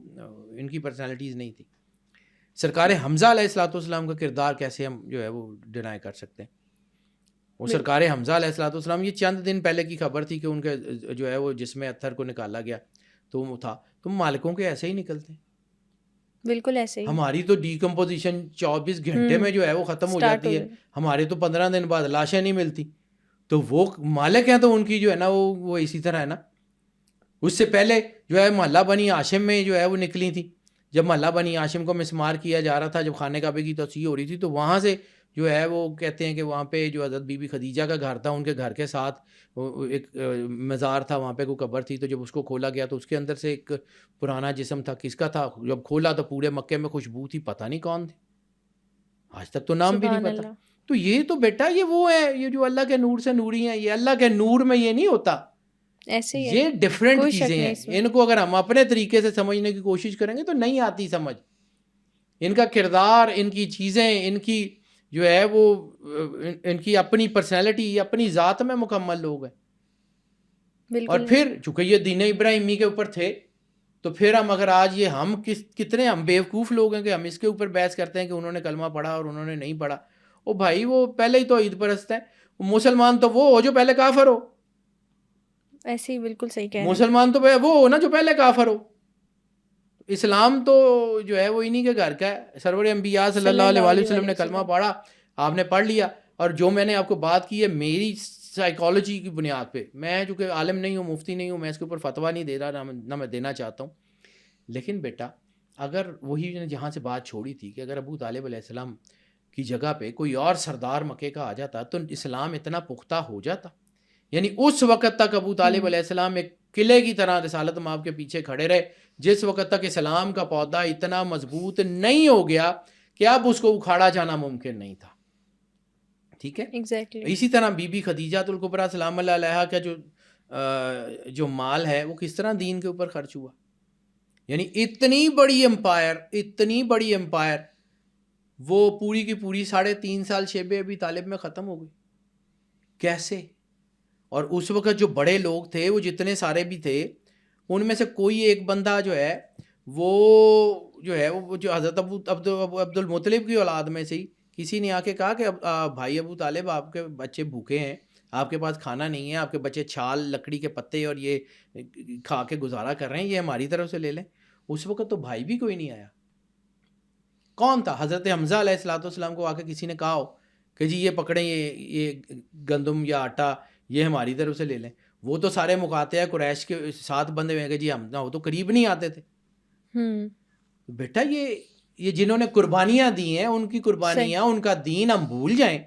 ان کی پرسنالٹیز نہیں تھی. سرکار حمزہ علیہ الصلوۃ والسلام کا کردار کیسے ہم جو ہے وہ ڈینائی کر سکتے ہیں؟ وہ سرکار حمزہ علیہ الصلوۃ والسلام, یہ چند دن پہلے کی خبر تھی کہ ان کے جو ہے وہ جسم اطہر کو نکالا گیا تو وہ تھا. تم مالکوں کے ایسے ہی نکلتے ہیں, بالکل ایسے ہی. ہماری تو ڈیکمپوزیشن 24 گھنٹے میں جو ہے وہ ختم ہو جاتی ہے, ہمارے تو 15 دن بعد لاشیں نہیں ملتی. تو وہ مالک ہیں تو ان کی جو ہے نا وہ اسی طرح ہے نا. اس سے پہلے جو ہے محلہ بنی ہاشم میں جو ہے وہ نکلی تھی, جب محلہ بنی ہاشم کو مسمار کیا جا رہا تھا, جب خانہ کعبے کی توسیع ہو رہی تھی, تو وہاں سے جو ہے وہ کہتے ہیں کہ وہاں پہ جو حضرت بی بی خدیجہ کا گھر تھا, ان کے گھر کے ساتھ ایک مزار تھا, وہاں پہ کوئی قبر تھی. تو جب اس کو کھولا گیا تو اس کے اندر سے ایک پرانا جسم تھا. کس کا تھا؟ جب کھولا تو پورے مکے میں خوشبو تھی, پتہ نہیں کون تھی, آج تک تو نام بھی نہیں پتا. تو یہ تو بیٹا یہ وہ ہے، یہ جو اللہ کے نور سے نوری ہیں، یہ اللہ کے نور میں یہ نہیں ہوتا، ایسے ہی ہے، یہ ڈفرینٹ کوئی شک چیزیں نہیں ہیں. اس میں. ان کو اگر ہم اپنے طریقے سے سمجھنے کی کوشش کریں گے تو نہیں آتی سمجھ. ان کا کردار، ان کی چیزیں، ان کی جو ہے وہ ان کی اپنی پرسنالٹی، اپنی ذات میں مکمل لوگ ہیں. اور پھر چونکہ یہ دین ابراہیمی کے اوپر تھے تو پھر ہم اگر آج یہ ہم کتنے ہم بیوقوف لوگ ہیں کہ ہم اس کے اوپر بحث کرتے ہیں کہ انہوں نے کلمہ پڑھا اور انہوں نے نہیں پڑھا. او بھائی وہ پہلے ہی تو عید پرست ہے. مسلمان تو وہ ہو جو پہلے کافر ہو. ایسے ہی بالکل صحیح کہہ رہے ہیں. مسلمان تو وہ ہو نا جو پہلے کافر ہو. اسلام تو جو ہے وہ انہی کے گھر کا ہے. سرور انبیاء صلی اللہ علیہ وآلہ وسلم نے کلمہ پڑھا، آپ نے پڑھ لیا. اور جو میں نے آپ کو بات کی ہے میری سائیکالوجی کی بنیاد پہ، میں چونکہ عالم نہیں ہوں، مفتی نہیں ہوں، میں اس کے اوپر فتویٰ نہیں دے رہا، نہ میں دینا چاہتا ہوں. لیکن بیٹا اگر وہی نے جہاں سے بات چھوڑی تھی کہ اگر ابو طالب علیہ السلام کی جگہ پہ کوئی اور سردار مکے کا آ جاتا تو اسلام اتنا پختہ ہو جاتا. یعنی اس وقت تک ابو طالب علیہ السلام ایک قلعے کی طرح رسالت مآب کے پیچھے کھڑے رہے، جس وقت تک اسلام کا پودا اتنا مضبوط نہیں ہو گیا کہ اب اس کو اکھاڑا جانا ممکن نہیں تھا. ٹھیک ہے. اسی طرح بی بی خدیجہ الکبریٰ سلام اللہ علیہا کا جو مال ہے وہ کس طرح دین کے اوپر خرچ ہوا. یعنی اتنی بڑی امپائر وہ پوری کی پوری 3.5 سال شیب ابی طالب میں ختم ہو گئی. کیسے؟ اور اس وقت جو بڑے لوگ تھے وہ جتنے سارے بھی تھے ان میں سے کوئی ایک بندہ جو ہے وہ جو حضرت عبد المطلب کی اولاد میں سے ہی کسی نے آ کے کہا کہ بھائی ابو طالب آپ کے بچے بھوکے ہیں، آپ کے پاس کھانا نہیں ہے، آپ کے بچے چھال لکڑی کے پتے اور یہ کھا کے گزارا کر رہے ہیں، یہ ہماری طرف سے لے لیں. اس وقت تو بھائی بھی کوئی نہیں آیا. کون تھا؟ حضرت حمزہ علیہ الصلوۃ والسلام کو آ کے کسی نے کہا ہو کہ جی یہ پکڑیں، یہ گندم یا آٹا یہ ہماری طرف سے لے لیں. وہ تو سارے مقاطع قریش کے ساتھ بندے ہوئے کہ جی ہم نہ وہ تو قریب نہیں آتے تھے. بیٹا یہ جنہوں نے قربانیاں دی ہیں ان کی قربانیاں، ان کا دین ہم بھول جائیں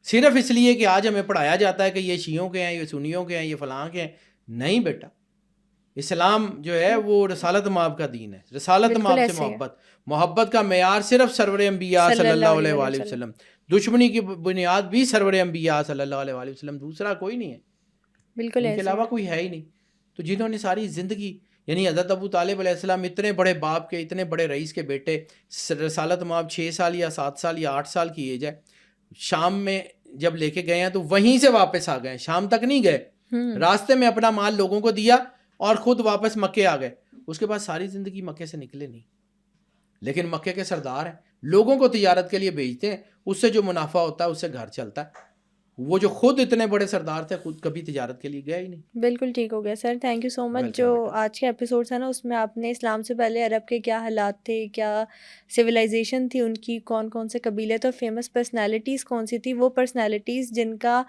صرف اس لیے کہ آج ہمیں پڑھایا جاتا ہے کہ یہ شیعوں کے ہیں، یہ سنیوں کے ہیں، یہ فلاں کے ہیں. نہیں بیٹا، اسلام جو ہے وہ رسالت مآب کا دین ہے. رسالت مآب سے محبت کا معیار صرف سرور انبیاء صلی اللہ علیہ وآلہ وسلم. دشمنی کی بنیاد بھی سرور انبیاء صلی اللہ علیہ وآلہ وسلم، دوسرا کوئی نہیں ہے، بالکل ان کے علاوہ کوئی ہے ہی نہیں. تو جنہوں نے ساری زندگی، یعنی حضرت ابو طالب علیہ السلام اتنے بڑے باپ کے، اتنے بڑے رئیس کے بیٹے، رسالت مآب 6 سال یا 7 سال یا 8 سال کی ایج ہے، شام میں جب لے کے گئے ہیں تو وہیں سے واپس آ گئے، شام تک نہیں گئے. راستے میں اپنا مال لوگوں کو دیا اور خود واپس مکے آ گئے. اس کے بعد ساری زندگی مکے سے نکلے نہیں. لیکن مکے کے سردار ہیں، لوگوں کو تجارت کے لیے بھیجتے ہیں، اس سے جو منافع ہوتا ہے اس سے گھر چلتا ہے. وہ جو خود اتنے بڑے سردار تھے خود کبھی تجارت کے لیے گیا ہی نہیں. بالکل ٹھیک ہو گیا سر، تھینک یو سو مچ. جو آج کے ایپیسوڈ ہے نا اس میں آپ نے اسلام سے پہلے عرب کے کیا حالات تھے، کیا سویلائزیشن تھی ان کی، کون کون سے قبیلے تھے، فیمس پرسنالٹیز کون سی تھی، وہ پرسنالٹیز جن کا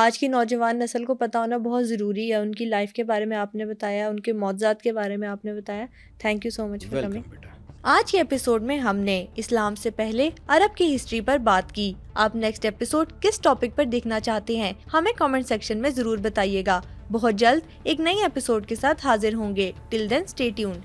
آج کی نوجوان نسل کو پتہ ہونا بہت ضروری ہے. ان کی لائف کے بارے میں آپ نے بتایا، ان کے معجزات کے بارے میں آپ نے بتایا. Thank you so much for coming. آج کے ایپیسوڈ میں ہم نے اسلام سے پہلے عرب کی ہسٹری پر بات کی. آپ نیکسٹ ایپیسوڈ کس ٹاپک پر دیکھنا چاہتے ہیں ہمیں کمنٹ سیکشن میں ضرور بتائیے گا. بہت جلد ایک نئی ایپیسوڈ کے ساتھ حاضر ہوں گے. ٹل دین اسٹے ٹیونڈ.